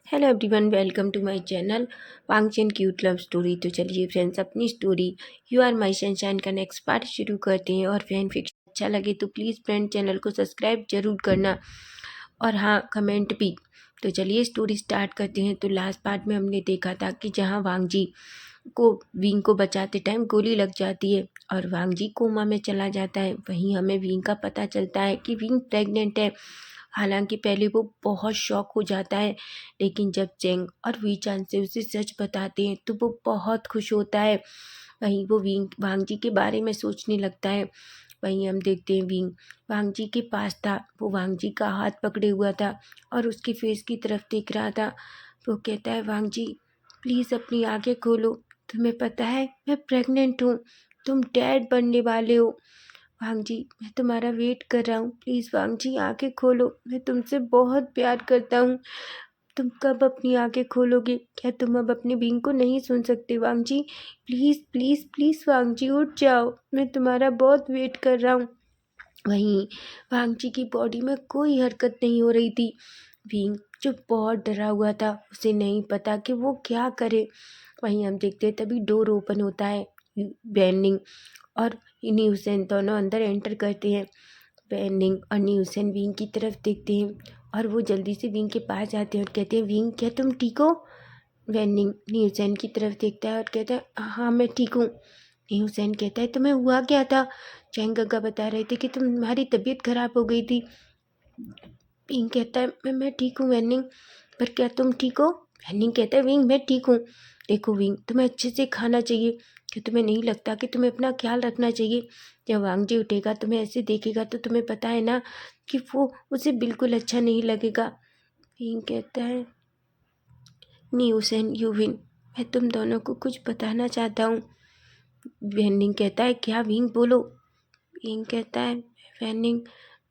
Hello everyone, welcome to my channel वांगचन cute love story. तो चलिए फ्रेंड्स, अपनी story you are my sunshine का नेक्स्ट पार्ट शुरू करते हैं। और फैन फिक्शन अच्छा लगे तो प्लीज़ फ्रेंड चैनल को सब्सक्राइब जरूर करना, और हाँ, कमेंट भी। तो चलिए स्टोरी स्टार्ट करते हैं। तो लास्ट पार्ट में हमने देखा था कि जहाँ वांग जी को विंग को बचाते टाइम गोली लग जाती है और वांग जी कोमा में चला जाता है। वहीं हमें विंग का पता चलता है कि विंग प्रेग्नेंट है। हालांकि पहले वो बहुत शॉक हो जाता है, लेकिन जब चेंग और वी चांद से उसे सच बताते हैं तो वो बहुत खुश होता है। वहीं वो विंग वांग जी के बारे में सोचने लगता है। वहीं हम देखते हैं विंग वांग जी के पास था। वो वांग जी का हाथ पकड़े हुआ था और उसकी फेस की तरफ देख रहा था। वो कहता है, वांग जी प्लीज़ अपनी आंखें खोलो, तुम्हें पता है मैं प्रेग्नेंट हूँ, तुम डैड बनने वाले हो। वांग जी मैं तुम्हारा वेट कर रहा हूँ, प्लीज़ वांग जी आंखें खोलो, मैं तुमसे बहुत प्यार करता हूँ। तुम कब अपनी आंखें खोलोगे? क्या तुम अब अपनी बींग को नहीं सुन सकते वांग जी? प्लीज़ प्लीज़ प्लीज़ वांग जी उठ जाओ, मैं तुम्हारा बहुत वेट कर रहा हूँ। वहीं वांग जी की बॉडी में कोई हरकत नहीं हो रही थी। विंग जो बहुत डरा हुआ था, उसे नहीं पता कि वो क्या करे। वहीं हम देखते हैं तभी डोर ओपन होता है। बेनिंग और न्यूसेन दोनों अंदर एंटर करते हैं। बेनिंग और न्यूसेन विंग की तरफ देखते हैं और वो जल्दी से विंग के पास जाते हैं और कहते हैं, विंग क्या तुम ठीक हो? बेनिंग न्यूसेन की तरफ देखता है और कहता है, हाँ मैं ठीक हूँ। न्यूसेन कहता है, तुम्हें हुआ क्या था? चैंग गग्गा बता रहे थे कि तुम्हारी तबीयत खराब हो गई थी। विंग कहता है, मैं ठीक हूँ वेनिंग, पर क्या तुम ठीक हो? वेनिंग कहता है, विंग मैं ठीक हूँ। देखो विंग, तुम्हें अच्छे से खाना चाहिए। क्या तुम्हें नहीं लगता कि तुम्हें अपना ख्याल रखना चाहिए? जब वांग जी उठेगा, तुम्हें ऐसे देखेगा तो तुम्हें पता है ना कि वो उसे बिल्कुल अच्छा नहीं लगेगा। विंग कहता है, न्यूस एंड यूविन, मैं तुम दोनों को कुछ बताना चाहता हूँ। वेनिंग कहता है, क्या विंग बोलो। विंग कहता है, वेनिंग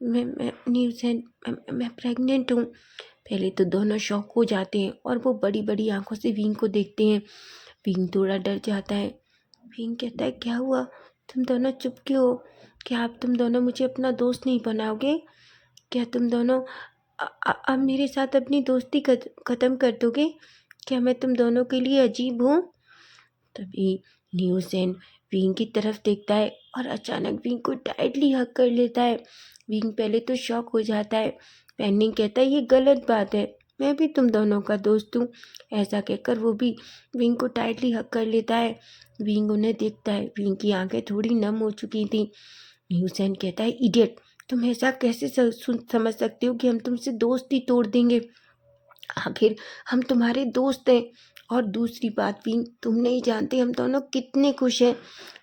मैं न्यूज़ एंड मैं प्रेग्नेंट हूँ। पहले तो दोनों शॉक हो जाते हैं और वो बड़ी बड़ी आंखों से विंग को देखते हैं। विंग थोड़ा डर जाता है। विंग कहता है, क्या हुआ? तुम दोनों चुप क्यों हो? क्या आप तुम दोनों मुझे अपना दोस्त नहीं बनाओगे? क्या तुम दोनों अब मेरे साथ अपनी दोस्ती ख़त्म कर दोगे? क्या मैं तुम दोनों के लिए अजीब हूँ? तभी न्यूसेन विंग की तरफ देखता है और अचानक विंग को टाइटली हग कर लेता है। विंग पहले तो शॉक हो जाता है। पेनिंग कहता है, ये गलत बात है, मैं भी तुम दोनों का दोस्त हूँ। ऐसा कहकर वो भी विंग को टाइटली हग कर लेता है। विंग उन्हें देखता है। विंग की आंखें थोड़ी नम हो चुकी थी। न्यूसेन कहता है, इडियट, तुम ऐसा कैसे समझ सकते हो कि हम तुमसे दोस्ती तोड़ देंगे? आखिर हम तुम्हारे दोस्त हैं। और दूसरी बात भी, तुम नहीं जानते हम दोनों कितने खुश हैं।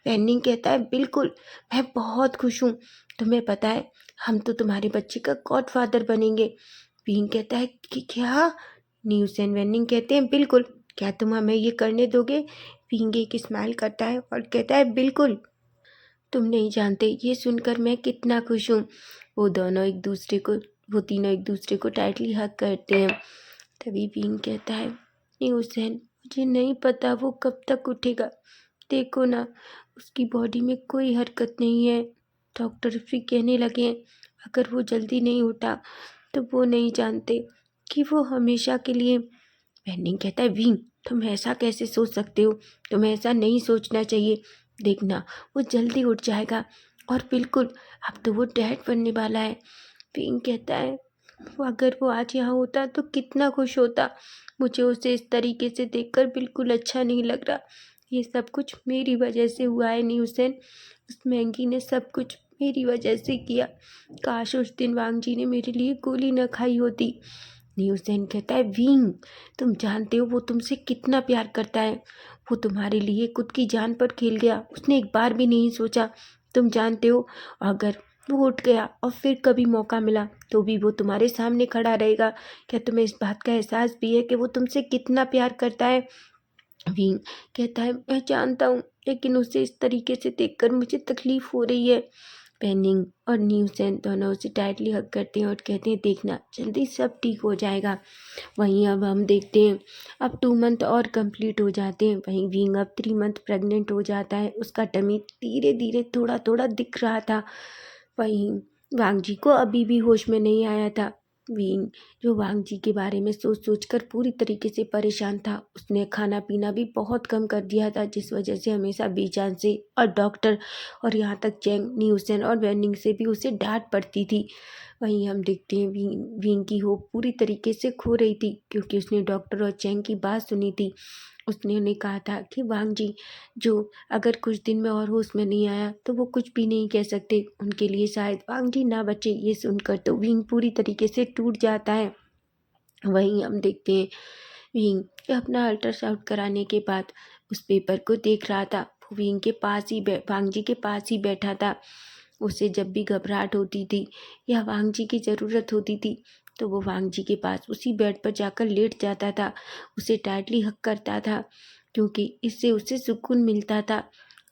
पेनिंग कहता है, बिल्कुल, मैं बहुत खुश हूँ। तुम्हें पता है हम तो तुम्हारे बच्चे का गॉडफादर बनेंगे। विंग कहता है कि क्या? न्यूस एंड वेनिंग कहते हैं, बिल्कुल, क्या तुम हमें ये करने दोगे? विंग एक स्माइल करता है और कहता है, बिल्कुल। तुम नहीं जानते ये सुनकर मैं कितना खुश हूँ। वो दोनों एक दूसरे को वो तीनों एक दूसरे को टाइटली हग करते हैं। तभी बीन कहता है, नहीं हुसैन, मुझे नहीं पता वो कब तक उठेगा। देखो ना, उसकी बॉडी में कोई हरकत नहीं है। डॉक्टर भी कहने लगे हैं अगर वो जल्दी नहीं उठा तो वो नहीं जानते कि वो हमेशा के लिए। पेंडिंग कहता है, विंग तुम ऐसा कैसे सोच सकते हो? तुम्हें ऐसा नहीं सोचना चाहिए। देखना वो जल्दी उठ जाएगा, और बिल्कुल अब तो वो डैड बनने वाला है। विंग कहता है, अगर वो आज यहाँ होता तो कितना खुश होता। मुझे उसे इस तरीके से देखकर बिल्कुल अच्छा नहीं लग रहा। ये सब कुछ मेरी वजह से हुआ है न्यूसेन। उस महंगी ने सब कुछ मेरी वजह से किया। काश उस दिन वांग जी ने मेरे लिए गोली न खाई होती। न्यूसेन कहता है, विंग तुम जानते हो वो तुमसे कितना प्यार करता है। वो तुम्हारे लिए खुद की जान पर खेल गया, उसने एक बार भी नहीं सोचा। तुम जानते हो, अगर वो उठ गया और फिर कभी मौका मिला तो भी वो तुम्हारे सामने खड़ा रहेगा। क्या तुम्हें इस बात का एहसास भी है कि वो तुमसे कितना प्यार करता है? विंग कहता है, मैं जानता हूँ, लेकिन उसे इस तरीके से देखकर मुझे तकलीफ हो रही है। पेनिंग और न्यूसेन दोनों उसे टाइटली हग करते हैं और कहते हैं, देखना जल्दी सब ठीक हो जाएगा। वहीं अब हम देखते हैं अब 2 मंथ और कंप्लीट हो जाते हैं। वहीं विंग अब 3 मंथ प्रेग्नेंट हो जाता है। उसका टमी धीरे धीरे थोड़ा थोड़ा दिख रहा था। वहीं वांग जी को अभी भी होश में नहीं आया था। विंग जो वांग जी के बारे में सोच सोच कर पूरी तरीके से परेशान था। उसने खाना पीना भी बहुत कम कर दिया था, जिस वजह से हमेशा बीचान से और डॉक्टर और यहाँ तक चैंग, न्यूसन और वेनिंग से भी उसे डांट पड़ती थी। वहीं हम देखते हैं विंग की होप पूरी तरीके से खो रही थी, क्योंकि उसने डॉक्टर और चैंग की बात सुनी थी। उसने उन्हें कहा था कि वांग जी जो अगर कुछ दिन में और होश में नहीं आया तो वो कुछ भी नहीं कह सकते, उनके लिए शायद वांग जी ना बचे। ये सुनकर तो विंग पूरी तरीके से टूट जाता है। वहीं हम देखते हैं विंग अपना अल्ट्रासाउंड कराने के बाद उस पेपर को देख रहा था। वो विंग के पास ही वांग जी के पास ही बैठा था। उसे जब भी घबराहट होती थी या वांग जी की ज़रूरत होती थी तो वो वांग जी के पास उसी बेड पर जाकर लेट जाता था, उसे टाइटली हग करता था, क्योंकि इससे उसे सुकून मिलता था।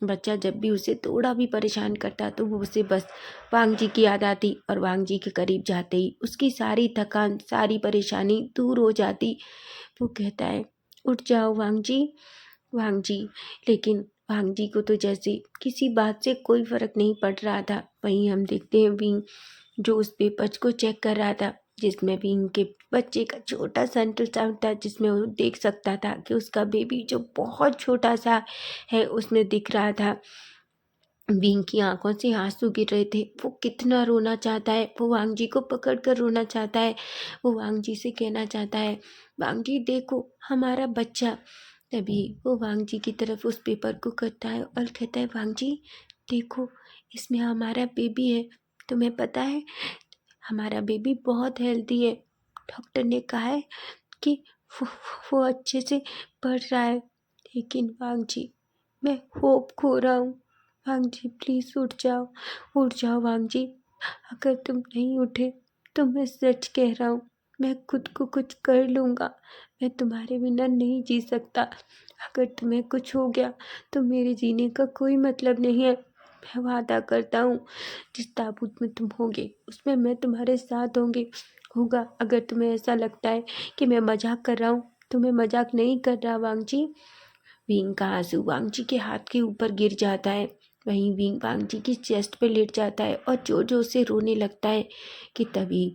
बच्चा जब भी उसे थोड़ा भी परेशान करता तो वो उसे बस वांग जी की याद आती, और वांग जी के करीब जाते ही उसकी सारी थकान, सारी परेशानी दूर हो जाती। वो कहता है, उठ जाओ वांग जी, वांग जी। लेकिन वांग जी को तो जैसे किसी बात से कोई फर्क नहीं पड़ रहा था। वहीं हम देखते हैं विंग जो उस पेपर्स को चेक कर रहा था, जिसमें विंग के बच्चे का छोटा सा अल्ट्रासाउंड था, जिसमें वो देख सकता था कि उसका बेबी जो बहुत छोटा सा है उसमें दिख रहा था। विंग की आंखों से आंसू गिर रहे थे। वो कितना रोना चाहता है, वो वांग जी को पकड़ कर रोना चाहता है। वो वांग जी से कहना चाहता है, वांग जी देखो हमारा बच्चा। तभी वो वांग जी की तरफ उस पेपर को करता है और कहता है, वांग जी देखो इसमें हमारा बेबी है। तुम्हें पता है हमारा बेबी बहुत हेल्दी है। डॉक्टर ने कहा है कि वो वो अच्छे से पढ़ रहा है। लेकिन वांग जी मैं होप खो रहा हूँ। वांग जी प्लीज़ उठ जाओ वांग जी। अगर तुम नहीं उठे तो मैं सच कह रहा हूँ, मैं खुद को कुछ कर लूँगा। मैं तुम्हारे बिना नहीं जी सकता। अगर तुम्हें कुछ हो गया तो मेरे जीने का कोई मतलब नहीं है। मैं वादा करता हूँ जिस ताबूत में तुम होगे उसमें मैं तुम्हारे साथ होगा। अगर तुम्हें ऐसा लगता है कि मैं मजाक कर रहा हूँ तो मैं मजाक नहीं कर रहा वांग जी। विंग का आंसू वांग जी के हाथ के ऊपर गिर जाता है। वहीं विंग वांग जी की चेस्ट पे लेट जाता है और जोर जोर से रोने लगता है कि तभी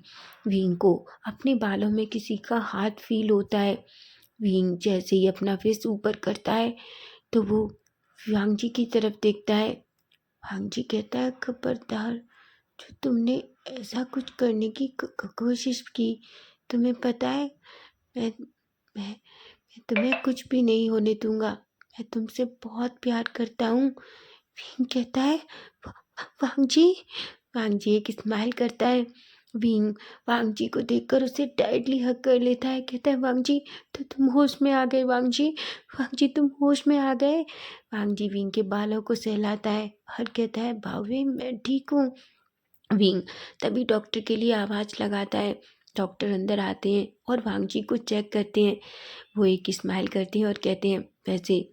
विंग को अपने बालों में किसी का हाथ फील होता है। विंग जैसे ही अपना फेस ऊपर करता है तो वो वांग जी की तरफ देखता है। वांग जी कहता है, खबरदार जो तुमने ऐसा कुछ करने की कोशिश की, तुम्हें पता है मैं मैं मैं तुम्हें कुछ भी नहीं होने दूंगा। मैं तुमसे बहुत प्यार करता हूँ। विंग कहता है, वांग जी। वांग जी एक स्माइल करता है। विंग वांग जी को देखकर उसे टाइटली हग कर लेता है। कहता है, वांग जी तो तुम होश में आ गए वांग जी। वांग जी तुम होश में आ गए। वांग जी विंग के बालों को सहलाता है और कहता है, भावे मैं ठीक हूँ। विंग तभी डॉक्टर के लिए आवाज़ लगाता है। डॉक्टर अंदर आते हैं और वांग जी को चेक करते हैं। वो एक स्माइल करते हैं और कहते हैं, वैसे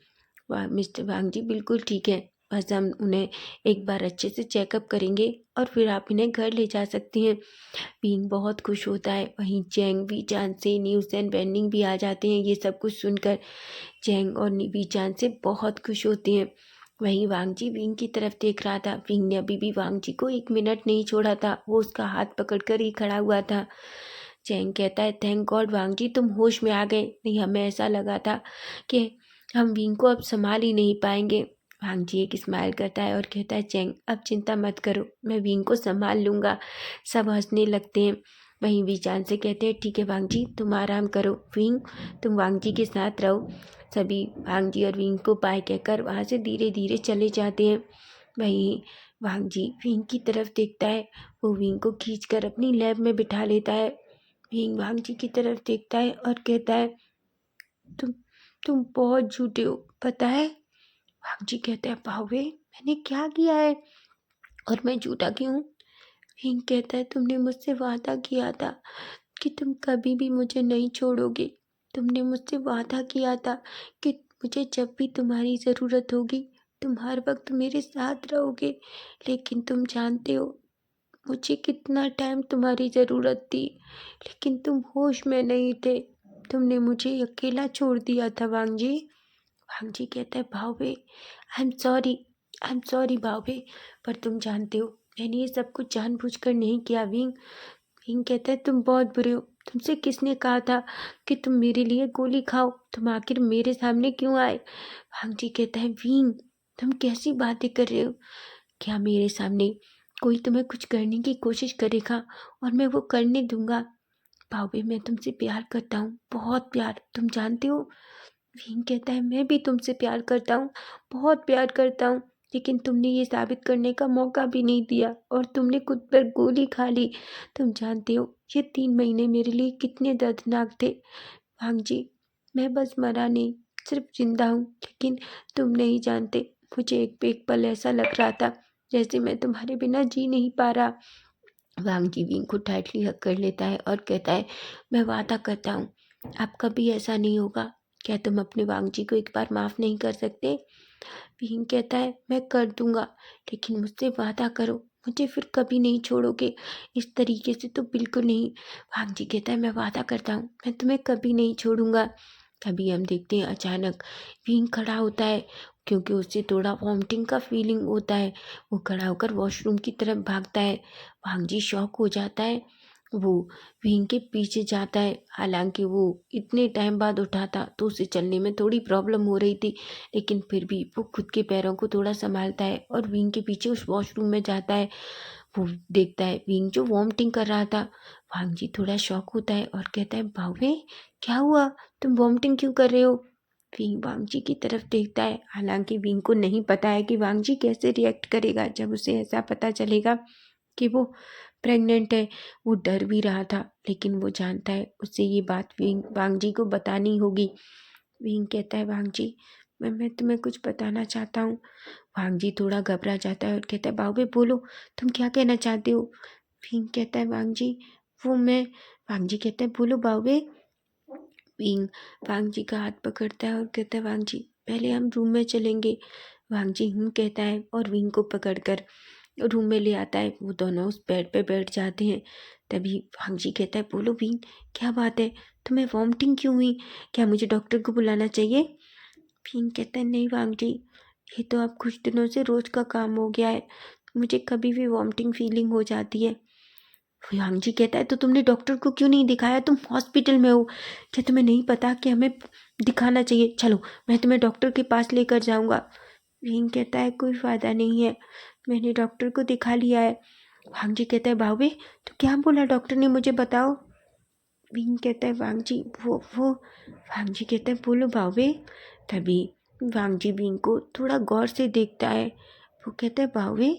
मिस्टर वांग जी बिल्कुल ठीक है, बस हम उन्हें एक बार अच्छे से चेकअप करेंगे और फिर आप इन्हें घर ले जा सकती हैं। विंग बहुत खुश होता है। वहीं चैंग, वी चांद से न्यूज़ एंड वेनिंग भी आ जाते हैं। ये सब कुछ सुनकर चैंग और वी चांद से बहुत खुश होते हैं। वहीं वांग जी विंग की तरफ देख रहा था। विंग ने अभी भी वांग जी को एक मिनट नहीं छोड़ा था, वो उसका हाथ पकड़कर ही खड़ा हुआ था। चैंग कहता है, थैंक गॉड वांग जी तुम होश में आ गए, नहीं हमें ऐसा लगा था कि हम विंग को अब संभाल ही नहीं पाएंगे। वांग जी एक स्माइल करता है और कहता है, चैंग अब चिंता मत करो, मैं विंग को संभाल लूँगा। सब हंसने लगते हैं। वहीं वीचान से कहते हैं, ठीक है वांग जी तुम आराम करो, विंग तुम वांग जी के साथ रहो। सभी वांग जी और विंग को बाय कहकर वहाँ से धीरे धीरे चले जाते हैं। वहीं वांग जी विंग की तरफ देखता है। वो विंग को खींचकर अपनी लैब में बिठा लेता है। विंग वांग जी की तरफ देखता है और कहता है, तुम तुम बहुत झूठे हो पता है। वांग जी कहते हैं, भावे मैंने क्या किया है और मैं झूठा क्यों। विंग कहता है, तुमने मुझसे वादा किया था कि तुम कभी भी मुझे नहीं छोड़ोगे। तुमने मुझसे वादा किया था कि मुझे जब भी तुम्हारी ज़रूरत होगी तुम हर वक्त मेरे साथ रहोगे। लेकिन तुम जानते हो मुझे कितना टाइम तुम्हारी ज़रूरत थी, लेकिन तुम होश में नहीं थे। तुमने मुझे अकेला छोड़ दिया था वांग जी। वांग जी कहता है, भावे आई एम सॉरी भावे, पर तुम जानते हो मैंने ये सब कुछ जानबूझकर नहीं किया विंग। विंग कहता है तुम बहुत बुरे हो, तुमसे किसने कहा था कि तुम मेरे लिए गोली खाओ, तुम आखिर मेरे सामने क्यों आए? वांग कहता है विंग तुम कैसी बातें कर रहे हो? क्या मेरे सामने कोई तुम्हें कुछ करने की कोशिश करेगा और मैं वो करने दूंगा? भावे मैं तुमसे प्यार करता हूँ, बहुत प्यार, तुम जानते हो। विंग कहता है मैं भी तुमसे प्यार करता हूँ, बहुत प्यार करता हूँ, लेकिन तुमने ये साबित करने का मौका भी नहीं दिया और तुमने खुद पर गोली खा ली। तुम जानते हो ये 3 महीने मेरे लिए कितने दर्दनाक थे। भांग जी मैं बस मरा नहीं, सिर्फ जिंदा हूँ, लेकिन तुम नहीं जानते, मुझे एक एक पल ऐसा लग रहा था जैसे मैं तुम्हारे बिना जी नहीं पा रहा। वांग जी विंग को टाइटली हग कर लेता है और कहता है मैं वादा करता हूँ अब कभी ऐसा नहीं होगा। क्या तुम अपने वांग जी को एक बार माफ़ नहीं कर सकते? विंग कहता है मैं कर दूंगा, लेकिन मुझसे वादा करो, मुझे फिर कभी नहीं छोड़ोगे, इस तरीके से तो बिल्कुल नहीं। वांग जी कहता है मैं वादा करता हूँ मैं तुम्हें कभी नहीं छोड़ूंगा। तभी हम देखते हैं अचानक विंग खड़ा होता है, क्योंकि उसे थोड़ा वॉमिटिंग का फीलिंग होता है। वो खड़ा होकर वॉशरूम की तरफ भागता है। वांग जी शॉक हो जाता है, वो विंग के पीछे जाता है। हालांकि वो इतने टाइम बाद उठा था तो उसे चलने में थोड़ी प्रॉब्लम हो रही थी, लेकिन फिर भी वो खुद के पैरों को थोड़ा संभालता है और विंग के पीछे उस वॉशरूम में जाता है। वो देखता है विंग जो वॉमिटिंग कर रहा था। वांग जी थोड़ा शॉक होता है और कहता है भावे क्या हुआ, तुम वॉमिटिंग क्यों कर रहे हो? विंग वांग जी की तरफ देखता है। हालांकि विंग को नहीं पता है कि वांग जी कैसे रिएक्ट करेगा जब उसे ऐसा पता चलेगा कि वो प्रेग्नेंट है। वो डर भी रहा था, लेकिन वो जानता है उसे ये बात वांग जी को बतानी होगी। विंग कहता है वांग जी मैं तुम्हें कुछ बताना चाहता हूँ। वांग जी थोड़ा घबरा जाता है और कहता है बाबू बोलो, तुम क्या कहना चाहते हो? विंग कहता है वांग जी वो मैं वांग जी कहता है बोलो बाबू। विंग वांग जी का हाथ पकड़ता है और कहता है वांग जी पहले हम रूम में चलेंगे। वांग जी कहता है और विंग को पकड़कर रूम में ले आता है। वो दोनों उस बेड पे बैठ जाते हैं। तभी वांग जी कहता है बोलो विंग क्या बात है, तुम्हें वॉमिटिंग क्यों हुई, क्या मुझे डॉक्टर को बुलाना चाहिए? विंग कहता है नहीं वांग जी, ये तो अब कुछ दिनों से रोज का काम हो गया है, मुझे कभी भी वॉमिटिंग फीलिंग हो जाती है। विहांग जी कहता है तो तुमने डॉक्टर को क्यों नहीं दिखाया, तुम हॉस्पिटल में हो, क्या तुम्हें नहीं पता कि हमें दिखाना चाहिए? चलो मैं तुम्हें डॉक्टर के पास लेकर जाऊंगा। विंग कहता है कोई फ़ायदा नहीं है, मैंने डॉक्टर को दिखा लिया है। वांग जी कहता है बावे तो क्या बोला डॉक्टर ने, मुझे बताओ। विंग कहता है वांग जी वो वांग जी कहता है बोलो बावे। तभी वांग जी विंग को थोड़ा गौर से देखता है। वो कहता है बावे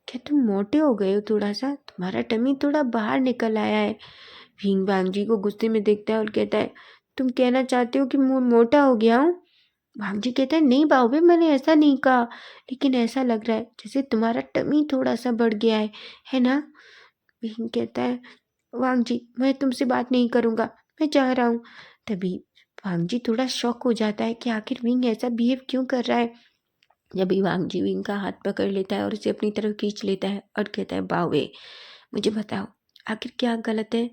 क्या तुम मोटे हो गए हो, थोड़ा सा तुम्हारा टमी थोड़ा बाहर निकल आया है। भींग भांग जी को गुस्से में देखता है और कहता है तुम कहना चाहते हो कि मैं मोटा हो गया हूँ? भांग जी कहता है नहीं बाबू मैंने ऐसा नहीं कहा, लेकिन ऐसा लग रहा है जैसे तुम्हारा टमी थोड़ा सा बढ़ गया है ना? भींग कहता है वांग जी मैं तुमसे बात नहीं करूँगा, मैं जा रहा हूँ। तभी वांग जी थोड़ा शॉक हो जाता है कि आखिर विंग ऐसा बिहेव क्यों कर रहा है। जब इवांग जी विंग का हाथ पकड़ लेता है और उसे अपनी तरफ खींच लेता है और कहता है बावे मुझे बताओ आखिर क्या गलत है?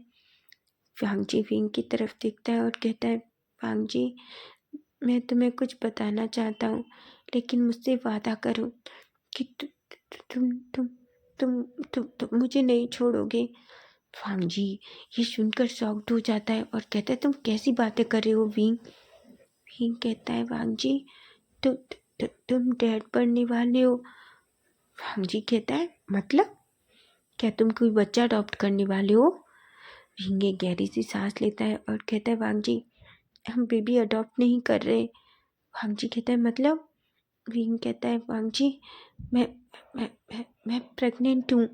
वांग जी विंग की तरफ देखता है और कहता है वांग जी मैं तुम्हें कुछ बताना चाहता हूँ, लेकिन मुझसे वादा करो कि तुम तुम तुम मुझे नहीं छोड़ोगे। वांग जी ये सुनकर शॉक्ड हो जाता है और कहता है तुम कैसी बातें कर रहे हो विंग? विंग कहता है वांग जी तुम डैड बनने वाले हो। वांग जी कहता है मतलब क्या तुम कोई बच्चा अडॉप्ट करने वाले हो? विंग गहरी सी सांस लेता है और कहता है वांग जी हम बेबी अडॉप्ट नहीं कर रहे। वांग जी कहता है मतलब? विंग कहता है वांग जी मैं मैं प्रेग्नेंट हूँ।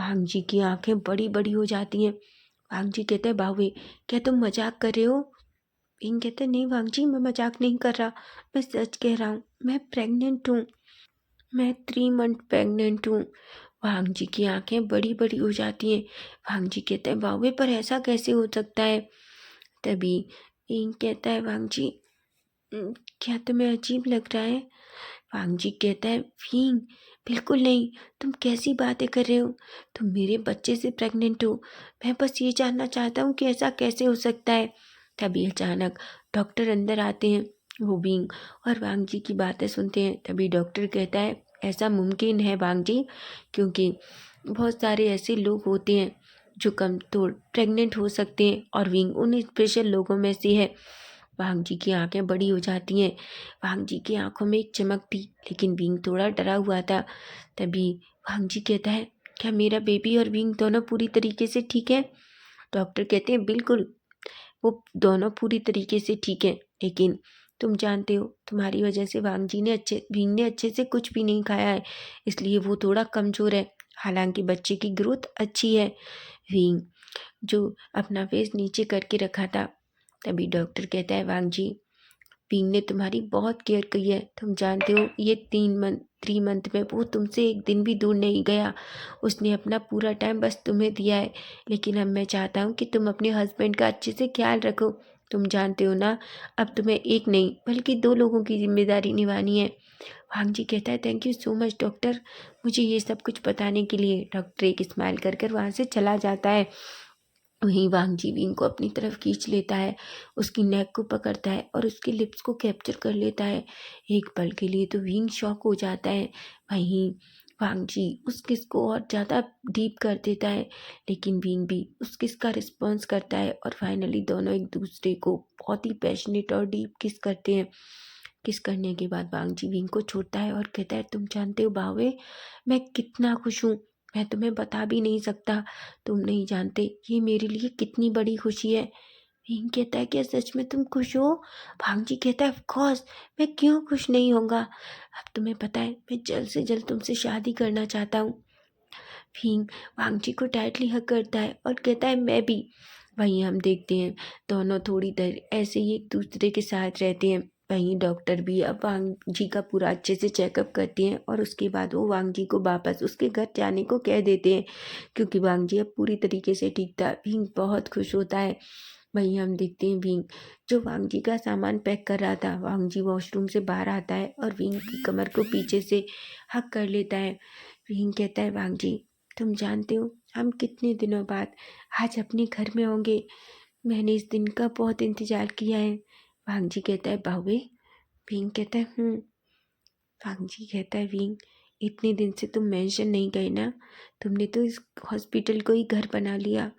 वांग जी की आंखें बड़ी बड़ी हो जाती हैं। वांग जी कहते हैं बावे क्या तुम मजाक कर रहे हो? विंग कहते हैं नहीं वांग जी मैं मजाक नहीं कर रहा, मैं सच कह रहा हूँ, मैं प्रेग्नेंट हूँ, मैं 3 मंथ प्रेग्नेंट हूँ। भांग जी की आंखें बड़ी बड़ी हो जाती हैं। भांग जी कहते हैं बावे पर ऐसा कैसे हो सकता है? तभी विंग कहता है वांग जी क्या तुम्हें अजीब लग रहा है? वांग जी कहता है विंग बिल्कुल नहीं, तुम कैसी बातें कर रहे हो, तुम मेरे बच्चे से प्रेग्नेंट हो, मैं बस ये जानना चाहता हूँ कि ऐसा कैसे हो सकता है। तभी अचानक डॉक्टर अंदर आते हैं। वो विंग और वांग जी की बातें सुनते हैं। तभी डॉक्टर कहता है ऐसा मुमकिन है वांग जी, क्योंकि बहुत सारे ऐसे लोग होते हैं जो कम तो प्रेग्नेंट हो सकते हैं और विंग उन स्पेशल लोगों में से है। वांग जी की आंखें बड़ी हो जाती हैं। वांग जी की आंखों में एक चमक थी, लेकिन विंग थोड़ा डरा हुआ था। तभी वांग जी कहता है, क्या मेरा बेबी और विंग दोनों पूरी तरीके से ठीक है? डॉक्टर कहते हैं, बिल्कुल, वो दोनों पूरी तरीके से ठीक है, लेकिन तुम जानते हो तुम्हारी वजह से विंग ने अच्छे से कुछ भी नहीं खाया है, इसलिए वो थोड़ा कमज़ोर है। हालांकि बच्चे की ग्रोथ अच्छी है। विंग जो अपना फेस नीचे करके रखा था। तभी डॉक्टर कहता है, वांग जी, विंग ने तुम्हारी बहुत केयर की है। तुम जानते हो ये 3 मंथ में वो तुमसे एक दिन भी दूर नहीं गया। उसने अपना पूरा टाइम बस तुम्हें दिया है। लेकिन अब मैं चाहता हूँ कि तुम अपने हस्बैंड का अच्छे से ख्याल रखो। तुम जानते हो ना, अब तुम्हें एक नहीं बल्कि 2 लोगों की जिम्मेदारी निभानी है। वांग जी कहता है, thank you so much doctor, मुझे ये सब कुछ बताने के लिए। डॉक्टर एक स्माइल कर कर वहाँ से चला जाता है। वहीं वांग जी विंग को अपनी तरफ खींच लेता है, उसकी नेक को पकड़ता है और उसके लिप्स को कैप्चर कर लेता है। एक पल के लिए तो विंग शॉक हो जाता है। वहीं वांग जी उस किस को और ज़्यादा डीप कर देता है, लेकिन विंग भी उस किस का रिस्पॉन्स करता है और फाइनली दोनों एक दूसरे को बहुत ही पैशनेट और डीप किस करते हैं। किस करने के बाद वांग जी विंग को छोड़ता है और कहता है, तुम जानते हो बावे, मैं कितना खुश हूँ, मैं तुम्हें बता भी नहीं सकता। तुम नहीं जानते ये मेरे लिए कितनी बड़ी खुशी है। विंग कहता है, क्या सच में तुम खुश हो? भांग जी कहता है, ऑफ कोर्स, मैं क्यों खुश नहीं होऊंगा। अब तुम्हें पता है मैं जल्द से जल्द तुमसे शादी करना चाहता हूँ। भीम वांग जी को टाइटली हग करता है और कहता है, मैं भी। वहीं हम देखते हैं दोनों थोड़ी देर ऐसे ही एक दूसरे के साथ रहते हैं। वहीं डॉक्टर भी अब वांग जी का पूरा अच्छे से चेकअप करते हैं और उसके बाद वो वांग जी को वापस उसके घर जाने को कह देते हैं, क्योंकि वांग जी अब पूरी तरीके से ठीक था। भीम बहुत खुश होता है। वहीं हम देखते हैं विंग जो वांग जी का सामान पैक कर रहा था। वांग जी वॉशरूम से बाहर आता है और विंग की कमर को पीछे से हक कर लेता है। विंग कहता है, वांग जी, तुम जानते हो हम कितने दिनों बाद आज अपने घर में होंगे। मैंने इस दिन का बहुत इंतजार किया है। वांग जी कहता है, बावे। विंग कहता है, वांग जी कहता है, विंग, इतने दिन से तुम मेंशन नहीं गए ना, तुमने तो इस हॉस्पिटल को ही घर बना लिया।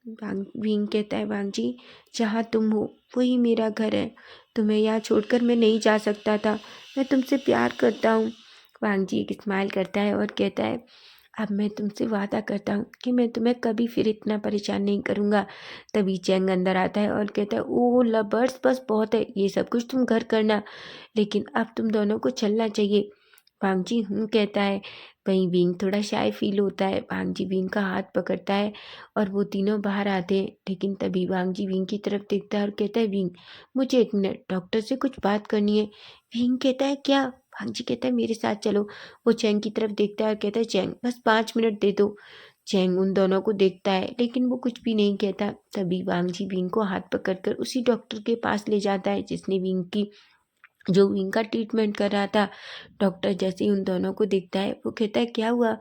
विंग कहता है, वांग जी, जहाँ तुम हो वही मेरा घर है। तुम्हें यहाँ छोड़कर मैं नहीं जा सकता था। मैं तुमसे प्यार करता हूँ। वांग जी एक स्माइल करता है और कहता है, अब मैं तुमसे वादा करता हूँ कि मैं तुम्हें कभी फिर इतना परेशान नहीं करूँगा। तभी चैंग अंदर आता है और कहता है, ओह लवर्स, बस बहुत है, ये सब कुछ तुम घर करना, लेकिन अब तुम दोनों को चलना चाहिए। वांग जी कहता है। वहीं विंग थोड़ा शाय फील होता है। वांग जी विंग का हाथ पकड़ता है और वो तीनों बाहर आते हैं, लेकिन तभी वांग जी विंग की तरफ देखता है और कहता है, विंग, मुझे 1 मिनट डॉक्टर से कुछ बात करनी है। विंग कहता है, क्या? वांग जी कहता है, मेरे साथ चलो। वो चैंग की तरफ देखता है और कहता है, चैंग, बस 5 मिनट दे दो। चैंग उन दोनों को देखता है लेकिन वो कुछ भी नहीं कहता। तभी वांग जी विंग को हाथ पकड़कर उसी डॉक्टर के पास ले जाता है जिसने विंग की जो विंग का ट्रीटमेंट कर रहा था। डॉक्टर जैसे ही उन दोनों को देखता है वो कहता है, क्या हुआ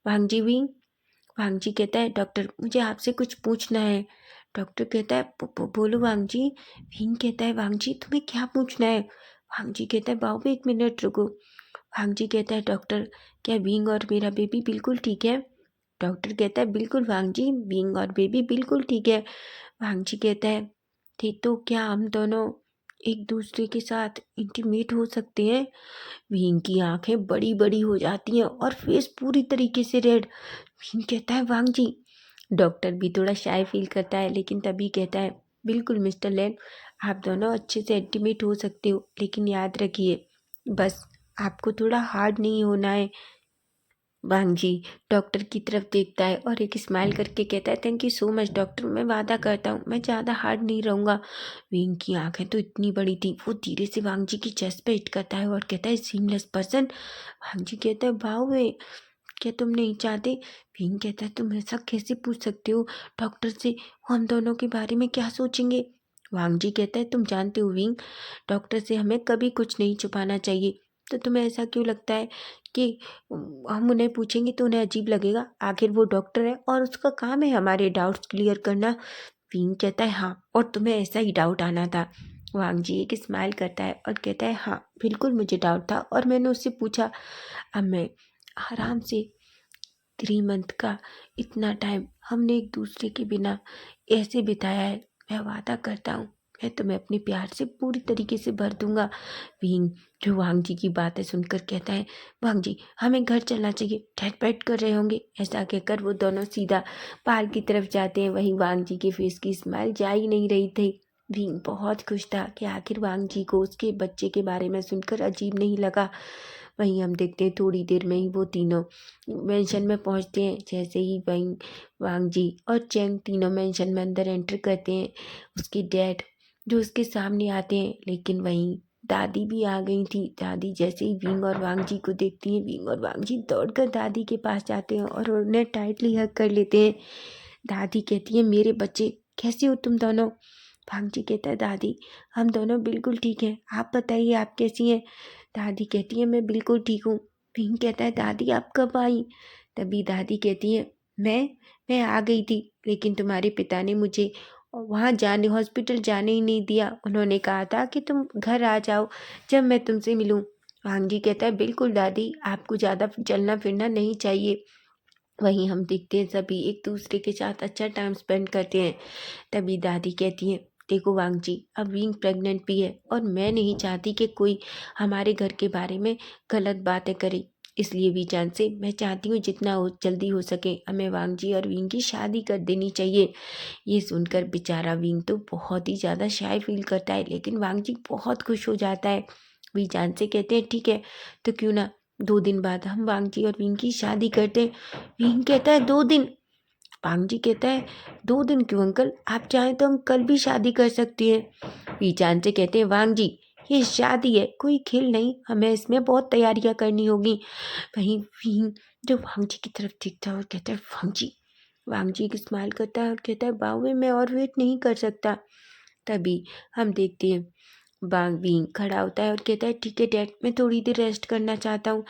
वांग जी विंग? वांग जी कहता है, डॉक्टर, मुझे आपसे कुछ पूछना है। डॉक्टर कहता है, बोलो वांग जी। विंग कहता है, वांग जी तुम्हें क्या पूछना है? वांग जी कहता है, बाबू 1 मिनट रुको। वांग जी कहता है, डॉक्टर, क्या विंग और मेरा बेबी बिल्कुल ठीक है? डॉक्टर कहता है, बिल्कुल वांग जी, विंग और बेबी बिल्कुल ठीक है। वांग जी कहता है, ठीक, तो क्या हम दोनों एक दूसरे के साथ इंटीमेट हो सकते हैं? विंग की आंखें बड़ी बड़ी हो जाती हैं और फेस पूरी तरीके से रेड। विंग कहता है, वांग जी। डॉक्टर भी थोड़ा शाय फील करता है, लेकिन तभी कहता है, बिल्कुल मिस्टर लैन, आप दोनों अच्छे से इंटीमेट हो सकते हो, लेकिन याद रखिए, बस आपको थोड़ा हार्ड नहीं होना है। वांग जी डॉक्टर की तरफ देखता है और एक स्माइल करके कहता है, thank you so much doctor, मैं वादा करता हूँ मैं ज़्यादा हार्ड नहीं रहूँगा। विंग की आंखें तो इतनी बड़ी थी, वो धीरे से वांग जी की चेस्ट पे हिट करता है और कहता है, सीमलेस पर्सन। वांग जी कहता है, वाह वे, क्या तुम नहीं चाहते? विंग कहता है, तुम ऐसा कैसे पूछ सकते हो डॉक्टर से, वो हम दोनों के बारे में क्या सोचेंगे? वांग जी कहता है, तुम जानते हो विंग, डॉक्टर से हमें कभी कुछ नहीं छुपाना चाहिए। तो तुम्हें ऐसा क्यों लगता है कि हम उन्हें पूछेंगे तो उन्हें अजीब लगेगा? आखिर वो डॉक्टर है और उसका काम है हमारे डाउट्स क्लियर करना। विंग कहता है, हाँ, और तुम्हें ऐसा ही डाउट आना था। वांग जी एक स्माइल करता है और कहता है, हाँ बिल्कुल मुझे डाउट था और मैंने उससे पूछा। अब मैं आराम से 3 मंथ का इतना टाइम हमने एक दूसरे के बिना ऐसे बिताया है। मैं वादा करता हूँ मैं तुम्हें अपने प्यार से पूरी तरीके से भर दूंगा। विंग जो वांग जी की बातें सुनकर कहता है, वांग जी हमें घर चलना चाहिए, डैड बैठ कर रहे होंगे। ऐसा कहकर वो दोनों सीधा पार्क की तरफ जाते हैं। वहीं वांग जी के फेस की स्माइल जा ही नहीं रही थी। विंग बहुत खुश था कि आखिर वांग जी को उसके बच्चे के बारे में सुनकर अजीब नहीं लगा। वहीं हम देखते हैं थोड़ी देर में ही वो तीनों मेंशन में पहुंचते हैं। जैसे ही वहीं वांग जी और चेंग तीनों मेंशन में अंदर एंटर करते हैं, उसके डैड जो उसके सामने आते हैं, लेकिन वहीं दादी भी आ गई थी। दादी जैसे ही विंग और वांग जी को देखती हैं, विंग और वांग जी दौड़कर दादी के पास जाते हैं और उन्हें टाइटली हग कर लेते हैं। दादी कहती है, मेरे बच्चे कैसे हो तुम दोनों। वांग जी कहता है, दादी हम दोनों बिल्कुल ठीक हैं, आप बताइए आप कैसी हैं। दादी कहती है, मैं बिल्कुल ठीक हूँ। विंग कहता है, दादी आप कब आई। तभी दादी कहती है, मैं आ गई थी, लेकिन तुम्हारे पिता ने मुझे वहाँ जाने हॉस्पिटल जाने ही नहीं दिया। उन्होंने कहा था कि तुम घर आ जाओ जब मैं तुमसे मिलूं। वांग जी कहता है, बिल्कुल दादी, आपको ज़्यादा चलना फिरना नहीं चाहिए। वहीं हम देखते हैं सभी एक दूसरे के साथ अच्छा टाइम स्पेंड करते हैं। तभी दादी कहती है, देखो वांग जी अब विंग प्रेग्नेंट भी है और मैं नहीं चाहती कि कोई हमारे घर के बारे में गलत बातें करे। इसलिए वीजान से मैं चाहती हूँ जितना हो जल्दी हो सके हमें वांग जी और विंग की शादी कर देनी चाहिए। ये सुनकर बेचारा विंग तो बहुत ही ज़्यादा शाय फील करता है, लेकिन वांग जी बहुत खुश हो जाता है। वीजान से कहते हैं, ठीक है तो क्यों ना 2 दिन बाद हम वांग जी और विंग की शादी करते हैं। विंग कहता है, 2 दिन। पांग जी कहता है, 2 दिन क्यों अंकल, आप चाहें तो हम कल भी शादी कर सकती हैं। पीचान से कहते हैं, वांग जी ये शादी है कोई खेल नहीं, हमें इसमें बहुत तैयारियां करनी होगी। वहीं वीन जो वांग जी की तरफ देखता है और कहता है, वांग जी एक स्माइल करता है और कहता है, बाबू मैं और वेट नहीं कर सकता। तभी हम देखते हैं वांग विंग खड़ा होता है और कहता है, ठीक है डैड मैं थोड़ी देर रेस्ट करना चाहता हूँ।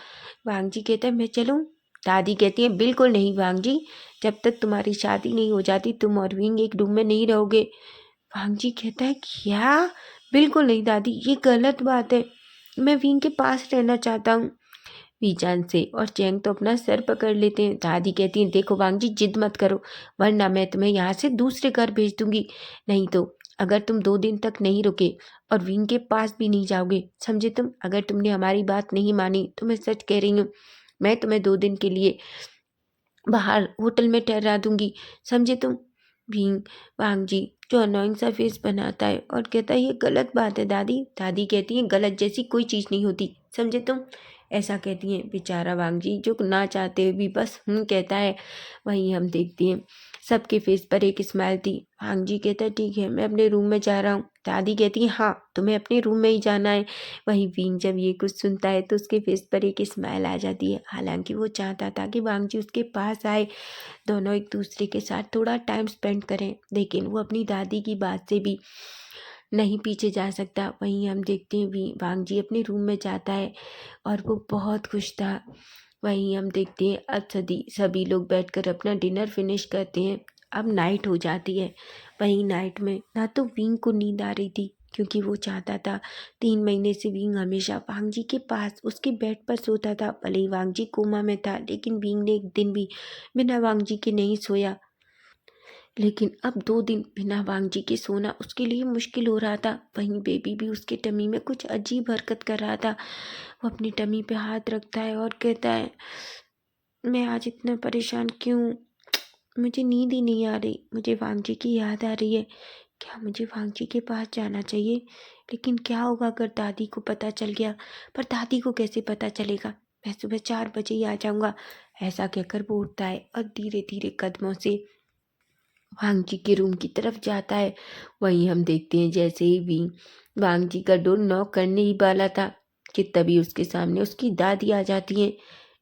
वांग जी कहता है, मैं चलूँ। दादी कहती है, बिल्कुल नहीं वांग जी, जब तक तुम्हारी शादी नहीं हो जाती तुम और विंग एक रूम में नहीं रहोगे। वांग जी कहता है, क्या, बिल्कुल नहीं दादी, ये गलत बात है, मैं विंग के पास रहना चाहता हूँ। वीजान से और चैंग तो अपना सर पकड़ लेते हैं। दादी कहती हैं, देखो वांग जी जिद मत करो, वरना मैं तुम्हें यहाँ से दूसरे घर भेज दूंगी। नहीं तो अगर तुम 2 दिन तक नहीं रुके और विंग के पास भी नहीं जाओगे, समझे तुम, अगर तुमने हमारी बात नहीं मानी तो मैं सच कह रही हूँ, मैं तुम्हें 2 दिन के लिए बाहर होटल में ठहरा दूंगी, समझे तुम। भींग वांग जी जो अनोइंग सा फेस बनाता है और कहता है, ये गलत बात है दादी। दादी कहती है, गलत जैसी कोई चीज़ नहीं होती, समझे तुम। ऐसा कहती हैं। बेचारा वांग जी जो ना चाहते हुए भी बस कहता है। वहीं हम देखते हैं सबके फेस पर एक स्माइल थी। वांग जी कहता है, ठीक है मैं अपने रूम में जा रहा हूँ। दादी कहती है, हाँ तुम्हें अपने रूम में ही जाना है। वहीं विंग जब ये कुछ सुनता है तो उसके फेस पर एक स्माइल आ जाती है। हालांकि वो चाहता था कि वांग जी उसके पास आए, दोनों एक दूसरे के साथ थोड़ा टाइम स्पेंड करें, लेकिन वो अपनी दादी की बात से भी नहीं पीछे जा सकता। वहीं हम देखते हैं वांग जी अपने रूम में जाता है और वो बहुत खुश था। वहीं हम देखते हैं अब सभी लोग बैठकर अपना डिनर फिनिश करते हैं। अब नाइट हो जाती है। वहीं नाइट में ना तो विंग को नींद आ रही थी, क्योंकि वो चाहता था, 3 महीने से विंग हमेशा वांग जी के पास उसके बेड पर सोता था। भले ही वांग जी कोमा में था, लेकिन विंग ने एक दिन भी बिना वांग जी के नहीं सोया। लेकिन अब 2 दिन बिना वांग जी के सोना उसके लिए मुश्किल हो रहा था। वहीं बेबी भी उसके टमी में कुछ अजीब हरकत कर रहा था। वो अपनी टमी पे हाथ रखता है और कहता है, मैं आज इतना परेशान क्यों, मुझे नींद ही नहीं आ रही, मुझे वांग जी की याद आ रही है। क्या मुझे वांग जी के पास जाना चाहिए, लेकिन क्या होगा अगर दादी को पता चल गया। पर दादी को कैसे पता चलेगा, मैं सुबह 4 बजे ही आ जाऊंगा। ऐसा कहकर वो उठता है और धीरे धीरे कदमों से वांग जी के रूम की तरफ जाता है। वहीं हम देखते हैं जैसे ही वांग जी का डोर नॉक करने ही वाला था कि तभी उसके सामने उसकी दादी आ जाती है।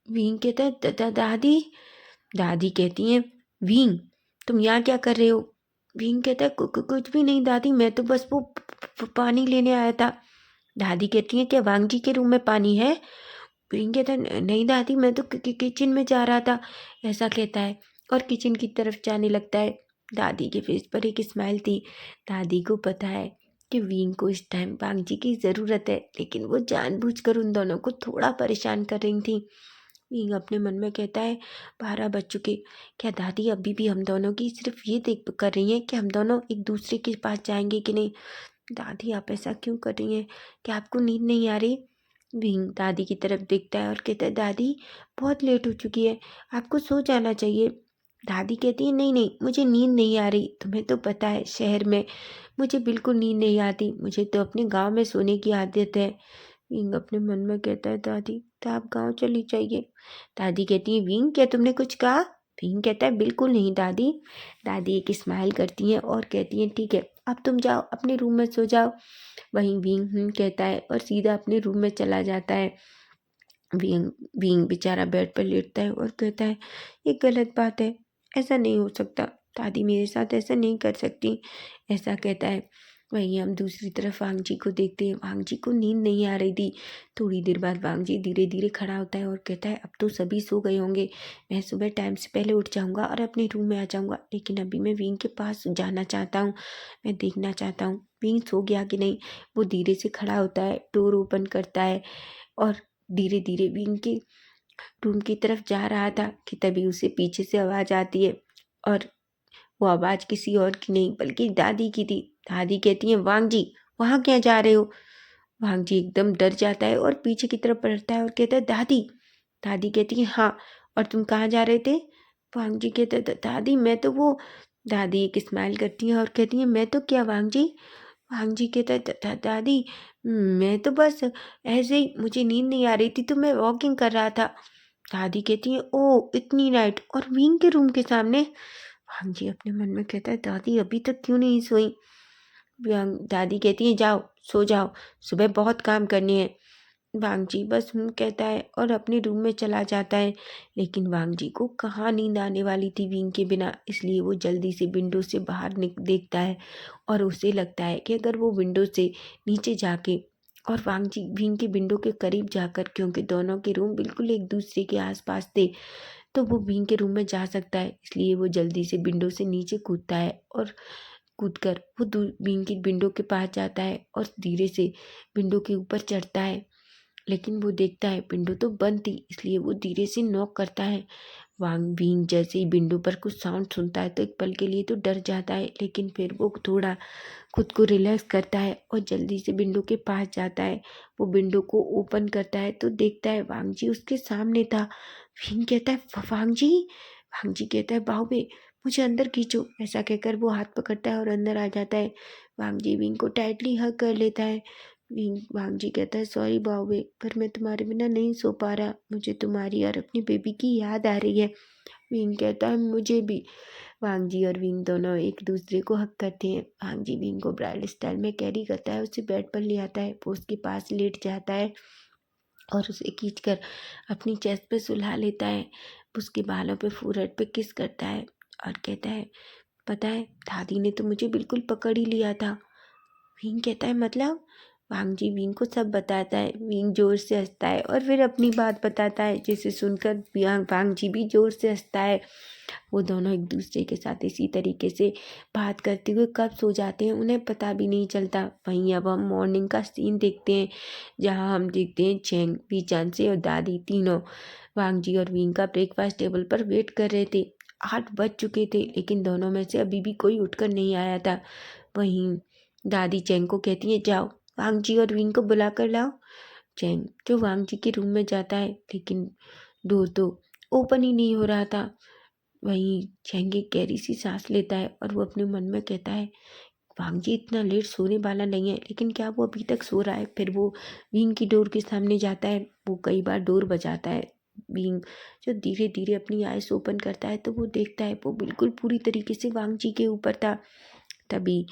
विंग कहता है, दादी। दादी कहती हैं, विंग तुम यहाँ क्या कर रहे हो। विंग कहता है, कुछ भी नहीं दादी, मैं तो बस वो पानी लेने आया था। दादी कहती है, क्या वांग जी के रूम में पानी है। विंग कहता है, नहीं दादी मैं तो किचन में जा रहा था। ऐसा कहता है और किचन की तरफ जाने लगता है। दादी के फेस पर एक स्माइल थी। दादी को पता है कि विंग को इस टाइम वांग जी की ज़रूरत है, लेकिन वो जानबूझकर उन दोनों को थोड़ा परेशान कर रही थी। विंग अपने मन में कहता है 12 बज चुके, क्या दादी अभी भी हम दोनों की सिर्फ ये देख कर रही हैं कि हम दोनों एक दूसरे के पास जाएंगे कि नहीं। दादी आप ऐसा क्यों कर रही हैं, क्या आपको नींद नहीं आ रही। विंग दादी की तरफ देखता है और कहता है दादी बहुत लेट हो चुकी है, आपको सो जाना चाहिए। दादी कहती है नहीं नहीं, मुझे नींद नहीं आ रही, तुम्हें तो पता है शहर में मुझे बिल्कुल नींद नहीं आती, मुझे तो अपने गांव में सोने की आदत है। विंग अपने मन में कहता है दादी तो आप गांव चली जाइए। दादी कहती है विंग क्या तुमने कुछ कहा। विंग कहता है बिल्कुल नहीं दादी। दादी एक स्माइल करती हैं और कहती हैं ठीक है अब तुम जाओ अपने रूम में सो जाओ। वहीं विंग कहता है और सीधा अपने रूम में चला जाता है। विंग विंग बेचारा बेड पर लेटता है और कहता है ये गलत बात है, ऐसा नहीं हो सकता, दादी मेरे साथ ऐसा नहीं कर सकती, ऐसा कहता है। वहीं हम दूसरी तरफ वांगजी को देखते हैं। वांगजी को नींद नहीं आ रही थी। थोड़ी देर बाद वांगजी धीरे धीरे खड़ा होता है और कहता है अब तो सभी सो गए होंगे, मैं सुबह टाइम से पहले उठ जाऊंगा और अपने रूम में आ जाऊंगा, लेकिन अभी मैं विंग के पास जाना चाहता हूँ, मैं देखना चाहता हूँ विंग सो गया कि नहीं। वो धीरे से खड़ा होता है, डोर ओपन करता है और धीरे धीरे विंग के रूम की तरफ जा रहा था कि तभी उसे पीछे से आवाज़ आती है और वो आवाज़ किसी और की नहीं बल्कि दादी की थी। दादी कहती है वांग जी वहाँ क्या जा रहे हो। वांग जी एकदम डर जाता है और पीछे की तरफ पलटता है और कहता है दादी। दादी कहती है हाँ, और तुम कहाँ जा रहे थे। वांग जी कहते दादी मैं तो वो। दादी एक स्माइल करती है और कहती है मैं तो क्या वांग जी। वांग जी कहता है दादी मैं तो बस ऐसे ही, मुझे नींद नहीं आ रही थी तो मैं वॉकिंग कर रहा था। दादी कहती है ओ इतनी नाइट और विंग के रूम के सामने। वांग जी अपने मन में कहता है दादी अभी तक क्यों नहीं सोई। दादी कहती है जाओ सो जाओ, सुबह बहुत काम करने हैं। वांग जी बस कहता है और अपने रूम में चला जाता है। लेकिन वांग जी को कहाँ नींद आने वाली थी विंग के बिना, इसलिए वो जल्दी से विंडो से बाहर देखता है और उसे लगता है कि अगर वो विंडो से नीचे जाके और वांग जी विंग के विंडो के करीब जाकर, क्योंकि दोनों के रूम बिल्कुल एक दूसरे के आसपास थे, तो वो विंग के रूम में जा सकता है। इसलिए वो जल्दी से विंडो से नीचे कूदता है और कूदकर वो विंग की विंडो के पास जाता है और धीरे से विंडो के ऊपर चढ़ता है। लेकिन वो देखता है विंडो तो बंद थी, इसलिए वो धीरे से नॉक करता है। वांग विंग जैसे ही विंडो पर कुछ साउंड सुनता है तो एक पल के लिए तो डर जाता है, लेकिन फिर वो थोड़ा खुद को रिलैक्स करता है और जल्दी से विंडो के पास जाता है। वो विंडो को ओपन करता है तो देखता है वांग जी उसके सामने था। विंग कहता है वांग जी। वांग जी कहता है बाहुबे मुझे अंदर खींचो, ऐसा कहकर वो हाथ पकड़ता है और अंदर आ जाता है। वांग जी विंग को टाइटली हग कर लेता है। वांग जी कहता है सॉरी बाहुबे, पर मैं तुम्हारे बिना नहीं सो पा रहा, मुझे तुम्हारी और अपनी बेबी की याद आ रही है। विंग कहता है मुझे भी। वांग जी और विंग दोनों एक दूसरे को हक करते हैं। वांग जी विंग को ब्राइड स्टाइल में कैरी करता है, उसे बेड पर ले आता है, वो उसके पास लेट जाता है और उसे खींचकर अपनी चेस्ट पे सुला लेता है। उसके बालों पे फोrehead पे किस करता है और कहता है पता है दादी ने तो मुझे बिल्कुल पकड़ ही लिया था। विंग कहता है मतलब। वांग जी विंग को सब बताता है। विंग जोर से हंसता है और फिर अपनी बात बताता है, जिसे सुनकर वांग जी भी जोर से हंसता है। वो दोनों एक दूसरे के साथ इसी तरीके से बात करते हुए कब सो जाते हैं उन्हें पता भी नहीं चलता। वहीं अब हम मॉर्निंग का सीन देखते हैं, जहाँ हम देखते हैं चेंग वी चांसे और दादी तीनों वांग जी और विंग का ब्रेकफास्ट टेबल पर वेट कर रहे थे। 8 बज चुके थे, लेकिन दोनों में से अभी भी कोई उठकर नहीं आया था। वहीं दादी चेंग को कहती है जाओ वांग जी और विंग को बुला कर लाओ। चेंग जो वांग जी के रूम में जाता है, लेकिन डोर तो ओपन ही नहीं हो रहा था। वहीं चेंग एक गहरी सी सांस लेता है और वो अपने मन में कहता है वांग जी इतना लेट सोने वाला नहीं है, लेकिन क्या वो अभी तक सो रहा है। फिर वो विंग की डोर के सामने जाता है, वो कई बार डोर बजाता है। विंग जो धीरे धीरे अपनी आइज ओपन करता है तो वो देखता है वो बिल्कुल पूरी तरीके से वांग जी के ऊपर था। तभी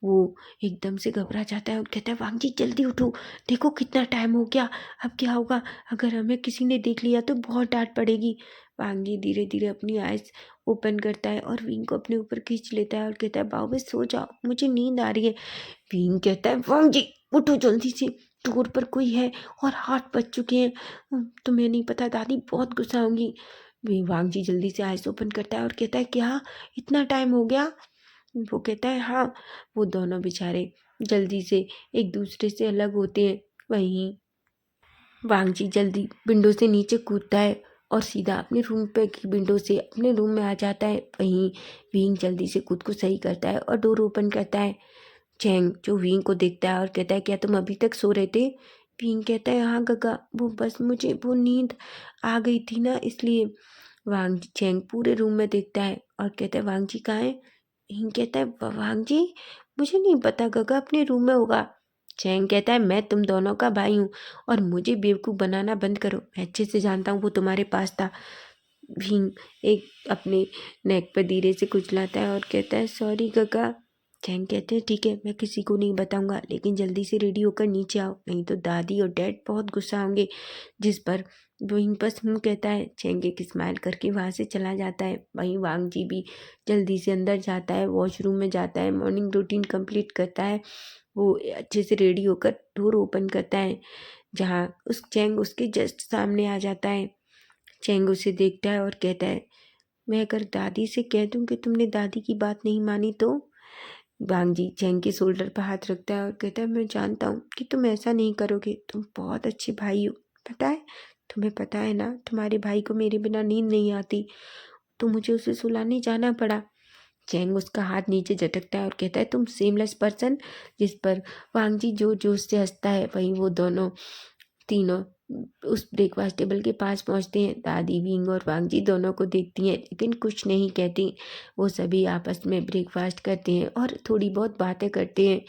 वो एकदम से घबरा जाता है और कहता है वांग जी जल्दी उठो, देखो कितना टाइम हो गया, अब क्या होगा, अगर हमें किसी ने देख लिया तो बहुत डांट पड़ेगी। वांग जी धीरे धीरे अपनी आइज ओपन करता है और विंग को अपने ऊपर खींच लेता है और कहता है बाबू सो जाओ, मुझे नींद आ रही है। विंग कहता है वांग जी उठो जल्दी से, डोर पर कोई है और 8 बज चुके हैं, तुम्हें नहीं पता दादी बहुत गुस्सा होंगी। वांग जी जल्दी से आइज ओपन करता है और कहता है क्या इतना टाइम हो गया। वो कहता है हाँ। वो दोनों बेचारे जल्दी से एक दूसरे से अलग होते हैं। वहीं वांग जी जल्दी विंडो से नीचे कूदता है और सीधा अपने रूम पे की विंडो से अपने रूम में आ जाता है। वहीं विंग जल्दी से खुद को सही करता है और डोर ओपन करता है। चैंग जो विंग को देखता है और कहता है, क्या तुम अभी तक सो रहे थे? विंग कहता है, हाँ गगा, वो बस मुझे वो नींद आ गई थी ना, इसलिए। चैंग पूरे रूम में देखता है और कहता है, वांग जी कहाँ है? विंग कहता है, वांग जी मुझे नहीं पता गगा, अपने रूम में होगा। चैंग कहता है, मैं तुम दोनों का भाई हूँ और मुझे बेवकूफ़ बनाना बंद करो, मैं अच्छे से जानता हूँ वो तुम्हारे पास था। भीम एक अपने नेक पर धीरे से कुचलाता है और कहता है, सॉरी गगा। चैंग कहते हैं, ठीक है, मैं किसी को नहीं बताऊंगा, लेकिन जल्दी से रेडी होकर नीचे आओ, नहीं तो दादी और डैड बहुत गुस्सा होंगे। जिस पर वहीं बस मुँह कहता है। चैंग एक स्माइल करके वहाँ से चला जाता है। वहीं वांग जी भी जल्दी से अंदर जाता है, वॉशरूम में जाता है, मॉर्निंग रूटीन कंप्लीट करता है। वो अच्छे से रेडी होकर डोर ओपन करता है, जहाँ उस चैंग उसके जस्ट सामने आ जाता है। चैंग उसे देखता है और कहता है, मैं अगर दादी से कह दूं कि तुमने दादी की बात नहीं मानी तो? वांग जी चैंग के शोल्डर पर हाथ रखता है और कहता है, मैं जानता हूँ कि तुम ऐसा नहीं करोगे, तुम बहुत अच्छे भाई हो। पता है, तुम्हें पता है ना, तुम्हारे भाई को मेरे बिना नींद नहीं आती, तो मुझे उसे सुलाने जाना पड़ा। चैंग उसका हाथ नीचे झटकता है और कहता है, तुम सेमलेस पर्सन। जिस पर वांग जी जोर जोर से हंसता है। वहीं वो दोनों तीनों उस ब्रेकफास्ट टेबल के पास पहुंचते हैं। दादी विंग और वांग जी दोनों को देखती हैं, लेकिन कुछ नहीं कहती। वो सभी आपस में ब्रेकफास्ट करते हैं और थोड़ी बहुत बातें करते हैं।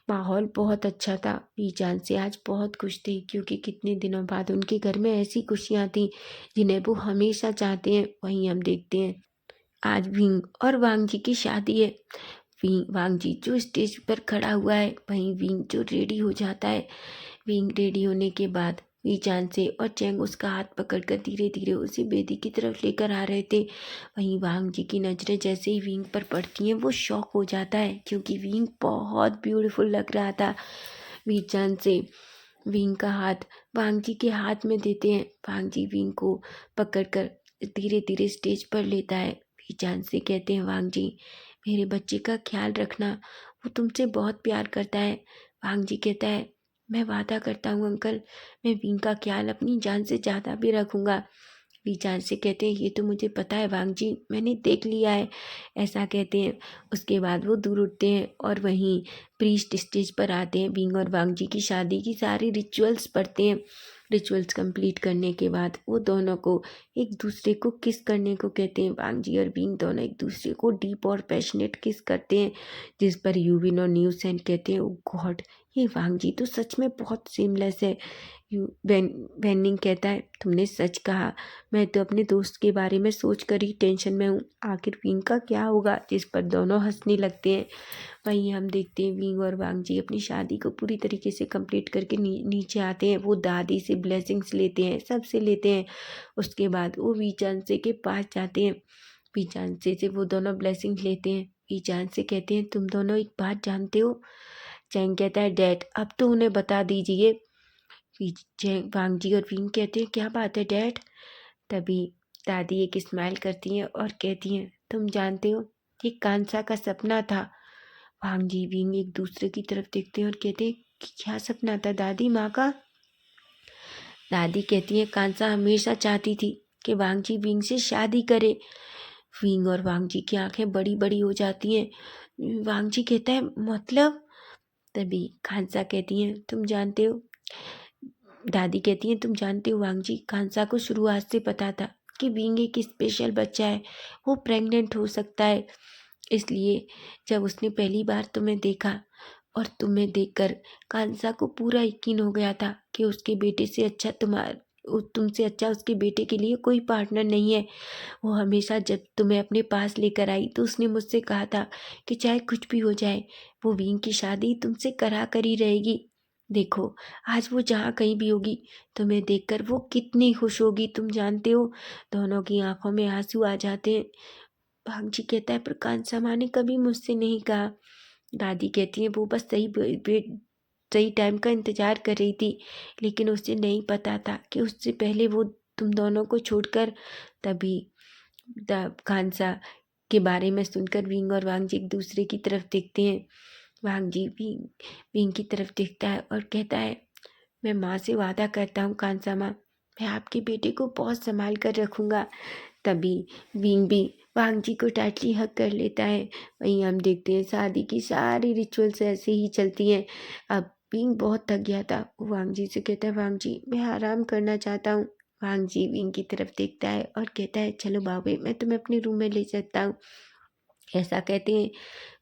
माहौल बहुत अच्छा था। पीचान से आज बहुत खुश थे, क्योंकि कितने दिनों बाद उनके घर में ऐसी खुशियाँ थी जिन्हें वो हमेशा चाहते हैं। वहीं हम देखते हैं, आज विंग और वांग जी की शादी है। वांग जी जो स्टेज पर खड़ा हुआ है, वहीं विंग जो रेडी हो जाता है। विंग रेडी होने के बाद वीचान से और चैंग उसका हाथ पकड़कर धीरे धीरे उसे बेदी की तरफ लेकर आ रहे थे। वहीं वांग जी की नज़रें जैसे ही विंग पर पड़ती हैं, वो शॉक हो जाता है, क्योंकि विंग बहुत ब्यूटीफुल लग रहा था। वीचान से विंग का हाथ वांग जी के हाथ में देते हैं। वांग जी विंग को पकड़कर धीरे धीरे स्टेज पर लेता है। वीचान से कहते हैं, वांग जी मेरे बच्चे का ख्याल रखना, वो तुमसे बहुत प्यार करता है। वांग जी कहता है, मैं वादा करता हूँ अंकल, मैं विंग का ख्याल अपनी जान से ज़्यादा भी रखूँगा। वीचान से कहते हैं, ये तो मुझे पता है वांग जी, मैंने देख लिया है। ऐसा कहते हैं। उसके बाद वो दूर उठते हैं और वहीं प्रीस्ट स्टेज पर आते हैं। विंग और वांग जी की शादी की सारी रिचुअल्स पढ़ते हैं। रिचुअल्स कंप्लीट करने के बाद वो दोनों को एक दूसरे को किस करने को कहते हैं। वांग जी और विंग दोनों एक दूसरे को डीप और पैशनेट किस करते हैं। जिस पर यूविन और न्यूसेंट कहते हैं, ओ गॉड, ये वांग जी तो सच में बहुत सेमलेस है। वेनिंग कहता है, तुमने सच कहा, मैं तो अपने दोस्त के बारे में सोच कर ही टेंशन में हूँ, आखिर विंग का क्या होगा। जिस पर दोनों हंसने लगते हैं। वहीं हम देखते हैं, विंग और वांग जी अपनी शादी को पूरी तरीके से कंप्लीट करके नीचे आते हैं। वो दादी से ब्लेसिंग्स लेते हैं, सबसे लेते हैं। उसके बाद वो वीचांसे के पास जाते हैं। वीचांसे से वो दोनों ब्लेसिंग लेते हैं। वीचान से कहते हैं, तुम दोनों एक बात जानते हो? चैंग कहता है, डैड अब तो उन्हें बता दीजिए। वांग जी और विंग कहते हैं, क्या बात है डैड? तभी दादी एक स्माइल करती हैं और कहती हैं, तुम जानते हो, ये कांसा का सपना था। वांग जी विंग एक दूसरे की तरफ देखते हैं और कहते हैं कि क्या सपना था दादी माँ का? दादी कहती है, कांसा हमेशा चाहती थी कि वांग जी विंग से शादी करे। विंग और वांग जी की आंखें बड़ी बड़ी हो जाती हैं। वांग जी कहता है, मतलब? तभी खानसा कहती हैं, तुम जानते हो, दादी कहती हैं, तुम जानते हो वांग जी, खानसा को शुरुआत से पता था कि विंग एक स्पेशल बच्चा है, वो प्रेग्नेंट हो सकता है। इसलिए जब उसने पहली बार तुम्हें देखा और तुम्हें देखकर कांसा को पूरा यकीन हो गया था कि उसके बेटे से अच्छा तुमसे अच्छा उसके बेटे के लिए कोई पार्टनर नहीं है। वो हमेशा जब तुम्हें अपने पास लेकर आई तो उसने मुझसे कहा था कि चाहे कुछ भी हो जाए, वो विंग की शादी तुमसे करा कर ही रहेगी। देखो, आज वो जहाँ कहीं भी होगी, तुम्हें देखकर वो कितनी खुश होगी, तुम जानते हो। दोनों की आंखों में आंसू आ जाते हैं। भांगजी कहता है, पर कांसा माँ ने कभी मुझसे नहीं कहा। दादी कहती है, वो बस सही टाइम का इंतजार कर रही थी, लेकिन उसे नहीं पता था कि उससे पहले वो तुम दोनों को छोड़कर। तभी खानसा के बारे में सुनकर विंग और वांग जी एक दूसरे की तरफ देखते हैं। वांग जी विंग की तरफ देखता है और कहता है, मैं माँ से वादा करता हूँ कांसा माँ, मैं आपके बेटे को बहुत संभाल कर रखूँगा। तभी विंग भी वांग जी को टाइटली हग कर लेता है। वहीं हम देखते हैं शादी की सारी रिचुअल्स ऐसे ही चलती हैं। अब विंग बहुत थक गया था। वो वांग जी से कहता है, वांग जी मैं आराम करना चाहता हूँ। वांग जी विंग की तरफ देखता है और कहता है, चलो बाबे मैं तुम्हें अपने रूम में ले सकता हूँ। ऐसा कहते हैं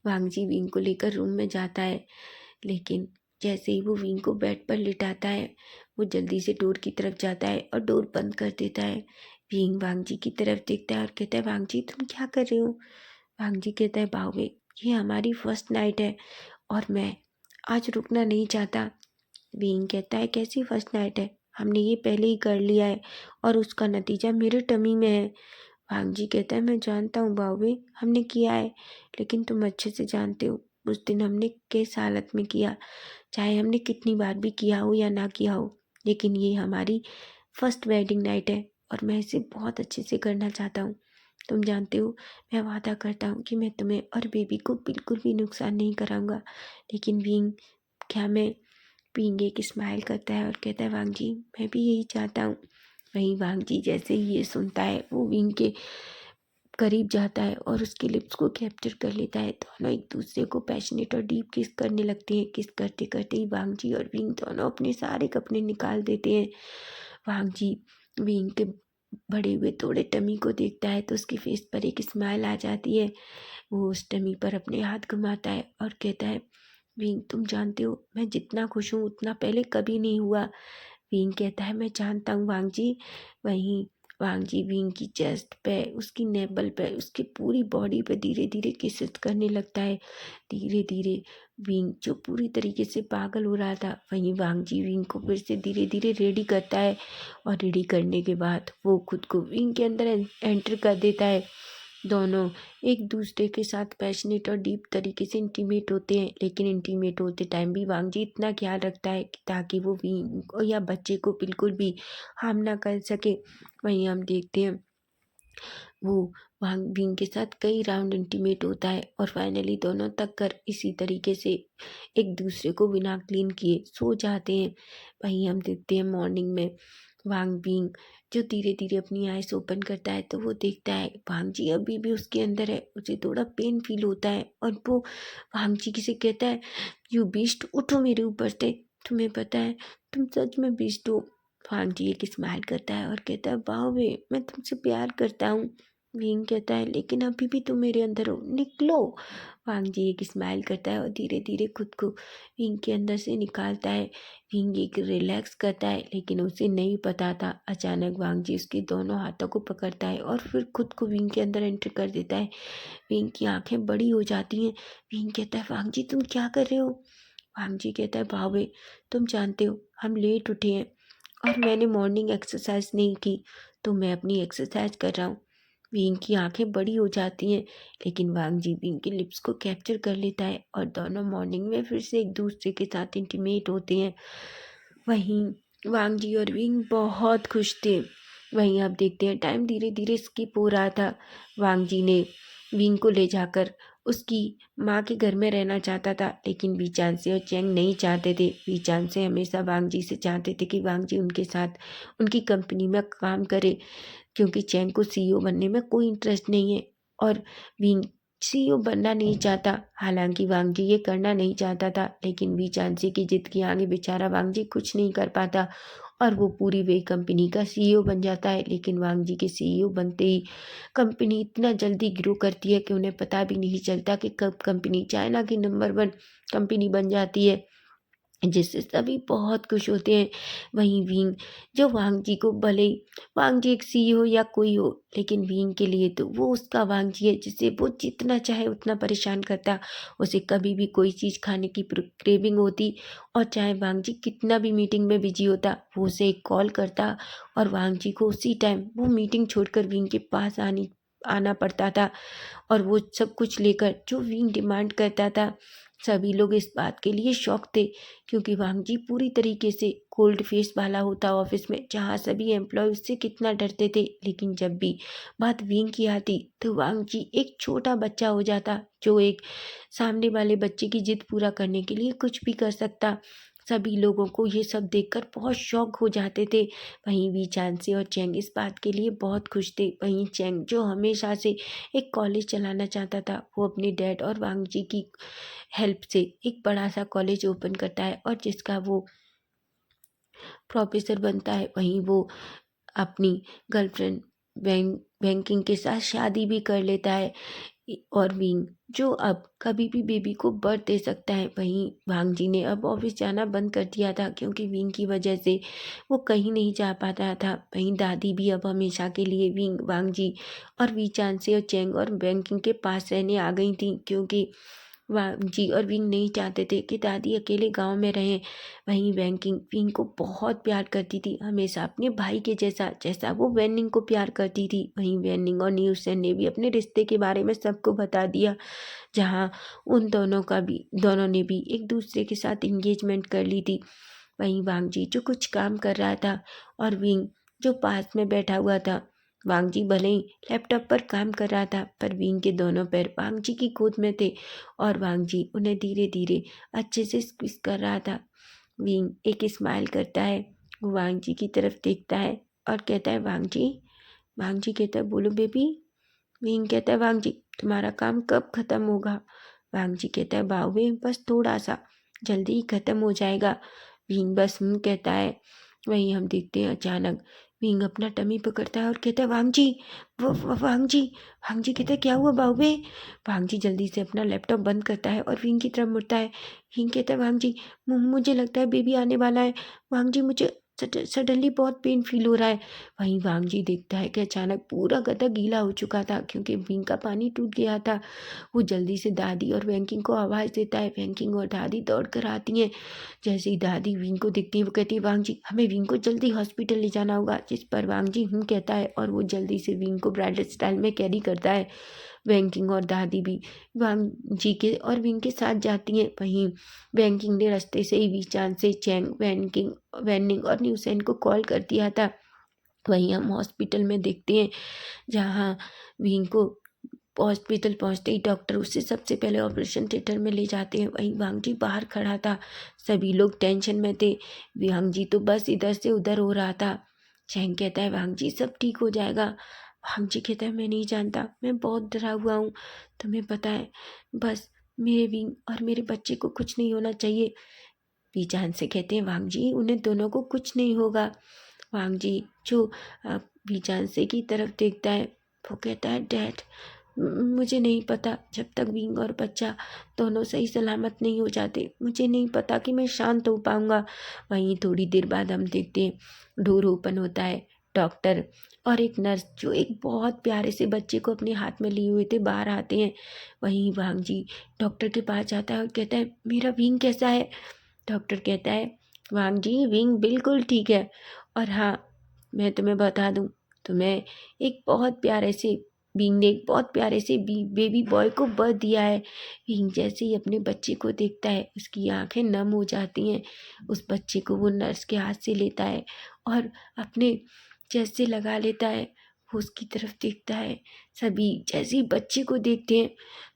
वांग जी विंग को लेकर रूम में जाता है। लेकिन जैसे ही वो विंग को बेड पर लिटाता है, वो जल्दी से डोर की तरफ जाता है और डोर बंद कर देता है। विंग वांग जी की तरफ देखता है और कहता है, वांग जी तुम क्या कर रहे हो? वांग जी कहता है, बावे ये हमारी फर्स्ट नाइट है और मैं आज रुकना नहीं चाहता। विंग कहता है, कैसी फर्स्ट नाइट है? हमने ये पहले ही कर लिया है और उसका नतीजा मेरे टमी में है। वांग जी कहता है, मैं जानता हूँ बावे हमने किया है, लेकिन तुम अच्छे से जानते हो उस दिन हमने किस हालत में किया। चाहे हमने कितनी बार भी किया हो या ना किया हो, लेकिन ये हमारी फर्स्ट वेडिंग नाइट है और मैं इसे बहुत अच्छे से करना चाहता हूँ। तुम जानते हो मैं वादा करता हूँ कि मैं तुम्हें और बेबी को बिल्कुल भी नुकसान नहीं कराऊंगा। लेकिन विंग क्या मैं विंग एक स्माइल करता है और कहता है, वांग जी मैं भी यही चाहता हूँ। वहीं वांग जी जैसे ही ये सुनता है वो विंग के करीब जाता है और उसके लिप्स को कैप्चर कर लेता है। दोनों एक दूसरे को पैशनेट और डीप किस करने लगते हैं। किस करते करते ही वांग जी और विंग दोनों अपने सारे कपड़े निकाल देते हैं। वांग जी विंग के बड़े हुए थोड़े टमी को देखता है तो उसके फेस पर एक स्माइल आ जाती है। वो उस टमी पर अपने हाथ घुमाता है और कहता है, विंग तुम जानते हो मैं जितना खुश हूँ उतना पहले कभी नहीं हुआ। विंग कहता है, मैं जानता हूँ वांग जी। वहीं वांग जी विंग की चेस्ट पे, उसकी नेबल पे, उसकी पूरी बॉडी पे धीरे धीरे किसेस करने लगता है। धीरे धीरे विंग जो पूरी तरीके से पागल हो रहा था, वहीं वांग जी विंग को फिर से धीरे धीरे रेडी करता है और रेडी करने के बाद वो खुद को विंग के अंदर एंटर कर देता है। दोनों एक दूसरे के साथ पैशनेट और डीप तरीके से इंटीमेट होते हैं। लेकिन इंटीमेट होते टाइम भी वांग जी इतना ख्याल रखता है कि ताकि वो विंग को या बच्चे को बिल्कुल भी हार्म ना कर सके। वहीं हम देखते हैं वो वांग विंग के साथ कई राउंड इंटीमेट होता है और फाइनली दोनों तक कर इसी तरीके से एक दूसरे को बिना क्लीन किए सो जाते हैं। वहीं हम देखते हैं मॉर्निंग में वांग विंग जो धीरे धीरे अपनी आइज ओपन करता है तो वो देखता है वांग जी अभी भी उसके अंदर है। उसे थोड़ा पेन फील होता है और वो वांग जी से कहता है, यू बीस्ट उठो मेरे ऊपर से, तुम्हें पता है तुम सच में बीस्ट हो। वांग जी एक स्माइल करता है और कहता है, वाह वे मैं तुमसे प्यार करता हूँ। विंग कहता है, लेकिन अभी भी तुम मेरे अंदर हो, निकलो। वांग जी एक स्माइल करता है और धीरे धीरे खुद को विंग के अंदर से निकालता है। विंग एक रिलैक्स करता है लेकिन उसे नहीं पता था अचानक वांग जी उसके दोनों हाथों को पकड़ता है और फिर खुद को विंग के अंदर एंटर कर देता है। विंग की आंखें बड़ी हो जाती हैं। विंग कहता है, वांग जी तुम क्या कर रहे हो? वांग जी कहता है, भावे तुम जानते हो हम लेट उठे हैं और मैंने मॉर्निंग एक्सरसाइज नहीं की, तो मैं अपनी एक्सरसाइज कर रहा हूँ। विंग की आंखें बड़ी हो जाती हैं लेकिन वांग जी विंग के लिप्स को कैप्चर कर लेता है और दोनों मॉर्निंग में फिर से एक दूसरे के साथ इंटीमेट होते हैं। वहीं वांग जी और विंग बहुत खुश थे। वहीं आप देखते हैं टाइम धीरे धीरे स्किप हो रहा था। वांग जी ने विंग को ले जाकर उसकी माँ के घर में रहना चाहता था, लेकिन वीचान से और चेंग नहीं चाहते थे। वीचान से हमेशा वांग जी से चाहते थे कि वांग जी उनके साथ उनकी कंपनी में काम करे, क्योंकि चेंग को सीईओ बनने में कोई इंटरेस्ट नहीं है और विंग सीईओ बनना नहीं चाहता। हालांकि वांग जी ये करना नहीं चाहता था, लेकिन वी चांसी की जिद के आगे बेचारा वांग जी कुछ नहीं कर पाता और वो पूरी वे कंपनी का सीईओ बन जाता है। लेकिन वांग जी के सीईओ बनते ही कंपनी इतना जल्दी ग्रो करती है कि उन्हें पता भी नहीं चलता कि कब कंपनी चाइना की नंबर 1 कंपनी बन जाती है, जिससे सभी बहुत खुश होते हैं। वहीं विंग जो वांग जी को, भले ही वांग जी एक सीईओ या कोई हो, लेकिन विंग के लिए तो वो उसका वांग जी है जिसे वो जितना चाहे उतना परेशान करता। उसे कभी भी कोई चीज़ खाने की क्रेविंग होती और चाहे वांग जी कितना भी मीटिंग में बिजी होता, वो उसे एक कॉल करता और वांग जी को उसी टाइम वो मीटिंग छोड़कर विंग के पास आना पड़ता था और वो सब कुछ लेकर जो विंग डिमांड करता था। सभी लोग इस बात के लिए शॉक थे, क्योंकि वांग जी पूरी तरीके से कोल्ड फेस वाला होता ऑफिस में, जहाँ सभी एम्प्लॉय उससे कितना डरते थे। लेकिन जब भी बात विंग की आती तो वांग जी एक छोटा बच्चा हो जाता जो एक सामने वाले बच्चे की जिद पूरा करने के लिए कुछ भी कर सकता। सभी लोगों को ये सब देखकर बहुत शॉक हो जाते थे। वहीं वी चांसी और चैंग इस बात के लिए बहुत खुश थे। वहीं चैंग जो हमेशा से एक कॉलेज चलाना चाहता था, वो अपने डैड और वांग जी की हेल्प से एक बड़ा सा कॉलेज ओपन करता है और जिसका वो प्रोफेसर बनता है। वहीं वो अपनी गर्लफ्रेंड बैंकिंग के साथ शादी भी कर लेता है। और विंग जो अब कभी भी बेबी को बर्थ दे सकता है। वहीं वांग जी ने अब ऑफिस जाना बंद कर दिया था क्योंकि विंग की वजह से वो कहीं नहीं जा पाता था। वहीं दादी भी अब हमेशा के लिए विंग, वांग जी और वी चांसे और चेंग और बैंकिंग के पास रहने आ गई थी क्योंकि वांग जी और विंग नहीं चाहते थे कि दादी अकेले गांव में रहें। वहीं बैंकिंग विंग को बहुत प्यार करती थी, हमेशा अपने भाई के जैसा, जैसा वो वेनिंग को प्यार करती थी। वहीं वेनिंग और न्यूसेन ने भी अपने रिश्ते के बारे में सबको बता दिया, जहां उन दोनों ने भी एक दूसरे के साथ इंगेजमेंट कर ली थी। वहीं वांग जी जो कुछ काम कर रहा था और विंग जो पास में बैठा हुआ था। वांग जी भले ही लैपटॉप पर काम कर रहा था, पर विंग के दोनों पैर वांग जी की गोद में थे और वांग जी उन्हें धीरे धीरे अच्छे से स्क्विज कर रहा था। विंग एक स्माइल करता है, वो वांग जी की तरफ देखता है और कहता है वांग जी। वांग जी कहता है बोलो बेबी। विंग कहता है वांग जी तुम्हारा काम कब खत्म होगा। वांग जी कहता है बावे बस थोड़ा सा, जल्दी ही खत्म हो जाएगा। विंग बस कहता है। वहीं हम देखते हैं अचानक विंग अपना टमी पकड़ता है और कहता है वांग जी। वांग जी। वांग जी कहता है क्या हुआ बावे। वांग जी जल्दी से अपना लैपटॉप बंद करता है और विंग की तरफ मुड़ता है। विंग कहता है वांग जी मुझे लगता है बेबी आने वाला है। वांग जी मुझे सडनली बहुत पेन फील हो रहा है। वहीं वांग जी देखता है कि अचानक पूरा गधा गीला हो चुका था क्योंकि विंग का पानी टूट गया था। वो जल्दी से दादी और वैंकिंग को आवाज़ देता है। वैंकिंग और दादी दौड़ कर आती हैं। जैसे ही दादी विंग को दिखती है वो कहती है वांग जी हमें विंग को जल्दी हॉस्पिटल ले जाना होगा। जिस पर वांग जी कहता है और वो जल्दी से विंग को ब्राइडल स्टाइल में कैरी करता है। वैंकिंग और दादी भी वांग जी के और विंग के साथ जाती हैं। वहीं वैंकिंग ने रास्ते से ही वीचान से चैंग, वैनिंग और न्यूसेन को कॉल कर दिया था। वहीं हम हॉस्पिटल में देखते हैं, जहाँ विंग को हॉस्पिटल पहुंचते ही डॉक्टर उसे सबसे पहले ऑपरेशन थिएटर में ले जाते हैं। वहीं वांग जी बाहर खड़ा था, सभी लोग टेंशन में थे। वांग जी तो बस इधर से उधर हो रहा था। चैंग कहता है वांग जी सब ठीक हो जाएगा। वांग जी कहता है मैं नहीं जानता, मैं बहुत डरा हुआ हूँ, तुम्हें पता है, बस मेरे विंग और मेरे बच्चे को कुछ नहीं होना चाहिए। बीजान से कहते हैं वांग जी उन्हें दोनों को कुछ नहीं होगा। वांग जी जो बीजान से की तरफ देखता है, वो कहता है डैड मुझे नहीं पता, जब तक विंग और बच्चा दोनों सही सलामत नहीं हो जाते मुझे नहीं पता कि मैं शांत हो पाऊंगा। वहीं थोड़ी देर बाद हम देखते हैं डोर ओपन होता है। डॉक्टर और एक नर्स जो एक बहुत प्यारे से बच्चे को अपने हाथ में लिए हुए थे बाहर आते हैं। वहीं वांग जी डॉक्टर के पास जाता है और कहता है मेरा विंग कैसा है। डॉक्टर कहता है वांग जी विंग बिल्कुल ठीक है, और हाँ मैं तुम्हें बता दूं, तुम्हें एक बहुत प्यारे से विंग ने एक बहुत प्यारे से बेबी बॉय को बर्थ दिया है। विंग जैसे ही अपने बच्चे को देखता है उसकी आंखें नम हो जाती हैं। उस बच्चे को वो नर्स के हाथ से लेता है और अपने चेस्ट से लगा लेता है। वो उसकी तरफ देखता है। सभी जैसे ही बच्चे को देखते हैं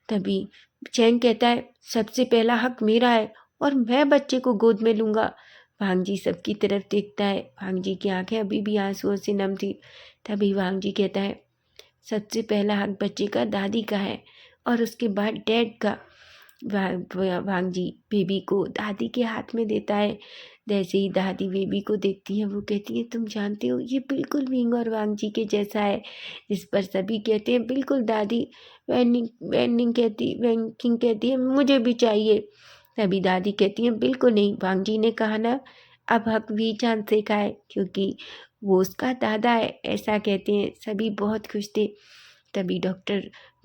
तभी चैंग कहता है सबसे पहला हक मेरा है और मैं बच्चे को गोद में लूँगा। भांग जी सबकी तरफ देखता है। भांग जी की आंखें अभी भी आंसुओं से नम थी। तभी भांग जी कहता है सबसे पहला हक बच्चे का दादी का है और उसके बाद डैड का। भांग जी बेबी को दादी के हाथ में देता है। जैसे ही दादी बेबी को देखती है वो कहती है तुम जानते हो ये बिल्कुल विंग और वांग जी के जैसा है। इस पर सभी कहते हैं बिल्कुल दादी। वैंकिंग कहती है मुझे भी चाहिए। तभी दादी कहती है बिल्कुल नहीं, वांग जी ने कहा ना अब हक भी चांद से खाए क्योंकि वो उसका दादा है, ऐसा कहते हैं। सभी बहुत खुश थे। तभी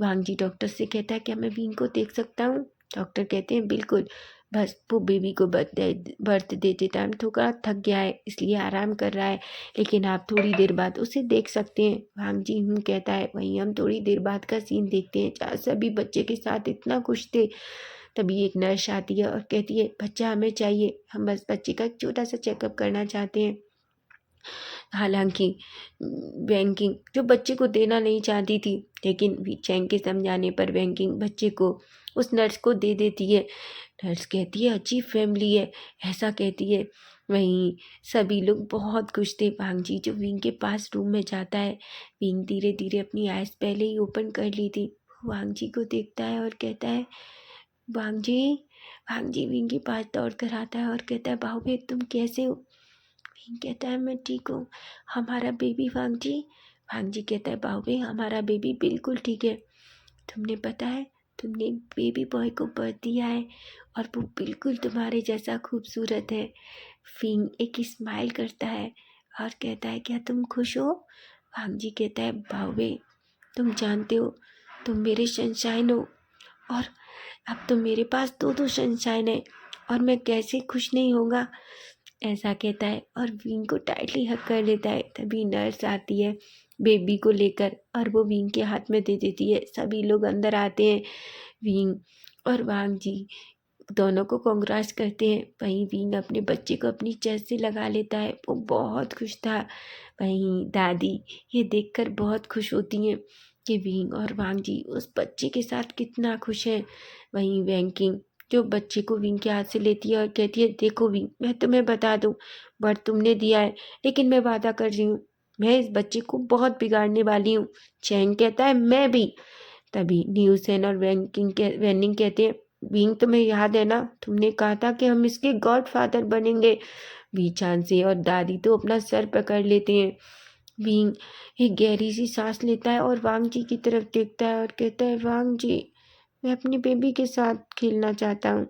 वांग जी डॉक्टर से कहता है क्या मैं विंग को देख सकता हूँ। डॉक्टर कहते हैं बिल्कुल, बस वो बेबी को बर्थ देते टाइम थोड़ा थक गया है इसलिए आराम कर रहा है, लेकिन आप थोड़ी देर बाद उसे देख सकते हैं। वांग जी कहता है। वहीं हम थोड़ी देर बाद का सीन देखते हैं जहाँ सभी बच्चे के साथ इतना खुश थे। तभी एक नर्स आती है और कहती है बच्चा हमें चाहिए, हम बस बच्चे का एक छोटा सा चेकअप करना चाहते हैं। हालांकि बैंकिंग जो बच्चे को देना नहीं चाहती थी, लेकिन चैंग के समझाने पर बैंकिंग बच्चे को उस नर्स को दे देती है। नर्स कहती है अजीब फैमिली है, ऐसा कहती है। वहीं सभी लोग बहुत खुश थे। वांगजी जो विंग के पास रूम में जाता है, विंग धीरे धीरे अपनी आइज़ पहले ही ओपन कर ली थी। वांगजी को देखता है और कहता है वांगजी। वांगजी विंग के पास दौड़ कर आता है और कहता है बाहुबे तुम कैसे हो? विंग कहता है मैं ठीक हूँ। हमारा बेबी वांगजी। वांगजी कहता है बाहुबे हमारा बेबी बिल्कुल ठीक है। तुमने पता है तुमने एक बेबी बॉय को बर्थ दिया है और वो बिल्कुल तुम्हारे जैसा खूबसूरत है। फिंग एक स्माइल करता है और कहता है क्या तुम खुश हो? वांगजी कहता है बावे तुम जानते हो तुम मेरे सनशाइन हो और अब तो मेरे पास दो दो सनशाइन है और मैं कैसे खुश नहीं होगा। ऐसा कहता है और विंग को टाइटली हक कर लेता है। तभी नर्स आती है बेबी को लेकर और वो विंग के हाथ में दे देती है। सभी लोग अंदर आते हैं। विंग और वांगजी दोनों को कांग्रेस करते हैं। वहीं विंग अपने बच्चे को अपनी चेस्ट से लगा लेता है। वो बहुत खुश था। वहीं दादी ये देखकर बहुत खुश होती हैं कि विंग और वांगजी उस बच्चे के साथ कितना खुश है। वहीं वैंकिंग जो बच्चे को विंग के हाथ से लेती है और कहती है देखो विंग मैं तुम्हें बता दूं बट तुमने दिया है लेकिन मैं वादा कर रही हूँ मैं इस बच्चे को बहुत बिगाड़ने वाली हूँ। चैंग कहता है मैं भी। तभी न्यूसेन और वेनिंग कहते हैं विंग तुम्हें याद है ना तुमने कहा था कि हम इसके गॉड फादर बनेंगे। वीचान से और दादी तो अपना सर पकड़ लेते हैं। विंग एक गहरी सी सांस लेता है और वांग जी की तरफ देखता है और कहता है वांग जी मैं अपनी बेबी के साथ खेलना चाहता हूँ।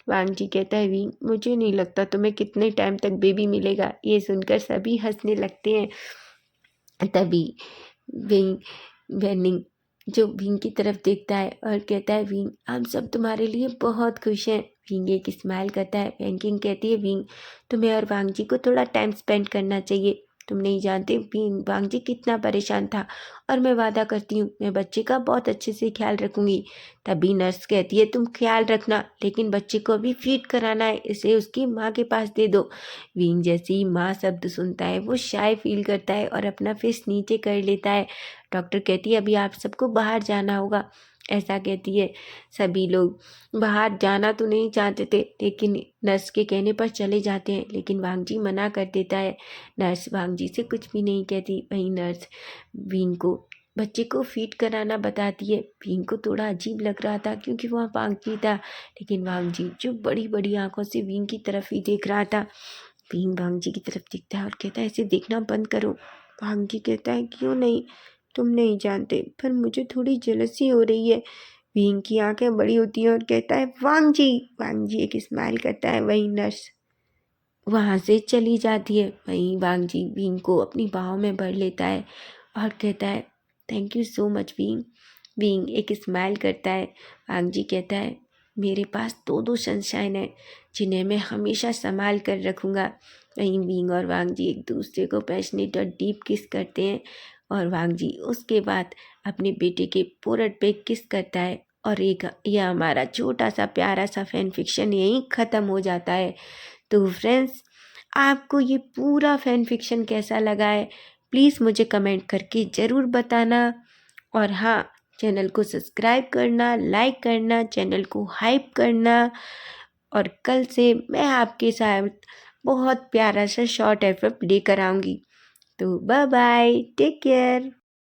वांग जी कहता है विंग मुझे नहीं लगता तुम्हें कितने टाइम तक बेबी मिलेगा। ये सुनकर सभी हंसने लगते हैं। तभी विंग वेनिंग जो विंग की तरफ देखता है और कहता है विंग हम सब तुम्हारे लिए बहुत खुश हैं। विंग एक स्माइल करता है। वैंकिंग कहती है विंग तुम्हें और वांग जी को थोड़ा टाइम स्पेंड करना चाहिए। तुम नहीं जानते विंग वांग जी कितना परेशान था और मैं वादा करती हूँ मैं बच्चे का बहुत अच्छे से ख्याल रखूंगी। तभी नर्स कहती है तुम ख्याल रखना लेकिन बच्चे को अभी फीड कराना है इसे उसकी माँ के पास दे दो। विंग जैसे ही माँ शब्द सुनता है वो शाय फील करता है और अपना फेस नीचे कर लेता है। डॉक्टर कहती है अभी आप सबको बाहर जाना होगा। ऐसा कहती है। सभी लोग बाहर जाना तो नहीं चाहते थे लेकिन नर्स के कहने पर चले जाते हैं लेकिन वांगजी मना कर देता है। नर्स वांगजी से कुछ भी नहीं कहती। वहीं नर्स विंग को बच्चे को फीड कराना बताती है। विंग को थोड़ा अजीब लग रहा था क्योंकि वहाँ वांगजी था लेकिन वांगजी जो बड़ी बड़ी आंखों से विंग की तरफ ही देख रहा था। विंग वांगजी की तरफ देखता है और कहता है इसे देखना बंद करो। वांगजी कहता है क्यों नहीं तुम नहीं जानते पर मुझे थोड़ी जेलसी हो रही है। विंग की आंखें बड़ी होती हैं और कहता है वांगजी। वांगजी एक स्माइल करता है। वहीं नर्स वहाँ से चली जाती है। वहीं वांगजी विंग को अपनी बाहों में भर लेता है और कहता है thank you so much wing. Wing एक स्माइल करता है। वांगजी कहता है मेरे पास दो दो सनशाइन है जिन्हें मैं हमेशा संभाल कर रखूँगा। वहीं विंग और वांगजी एक दूसरे को पैशनेट और डीप किस करते हैं और वांगजी उसके बाद अपने बेटे के पोरट पे किस करता है और एक यह हमारा छोटा सा प्यारा सा फैन फिक्शन यहीं ख़त्म हो जाता है। तो फ्रेंड्स आपको ये पूरा फैन फिक्शन कैसा लगा है प्लीज़ मुझे कमेंट करके ज़रूर बताना। और हाँ चैनल को सब्सक्राइब करना लाइक करना चैनल को हाइप करना। और कल से मैं आपके साथ बहुत प्यारा सा शॉर्ट एफएफ लेकर आऊँगी। तो बाय बाय टेक केयर।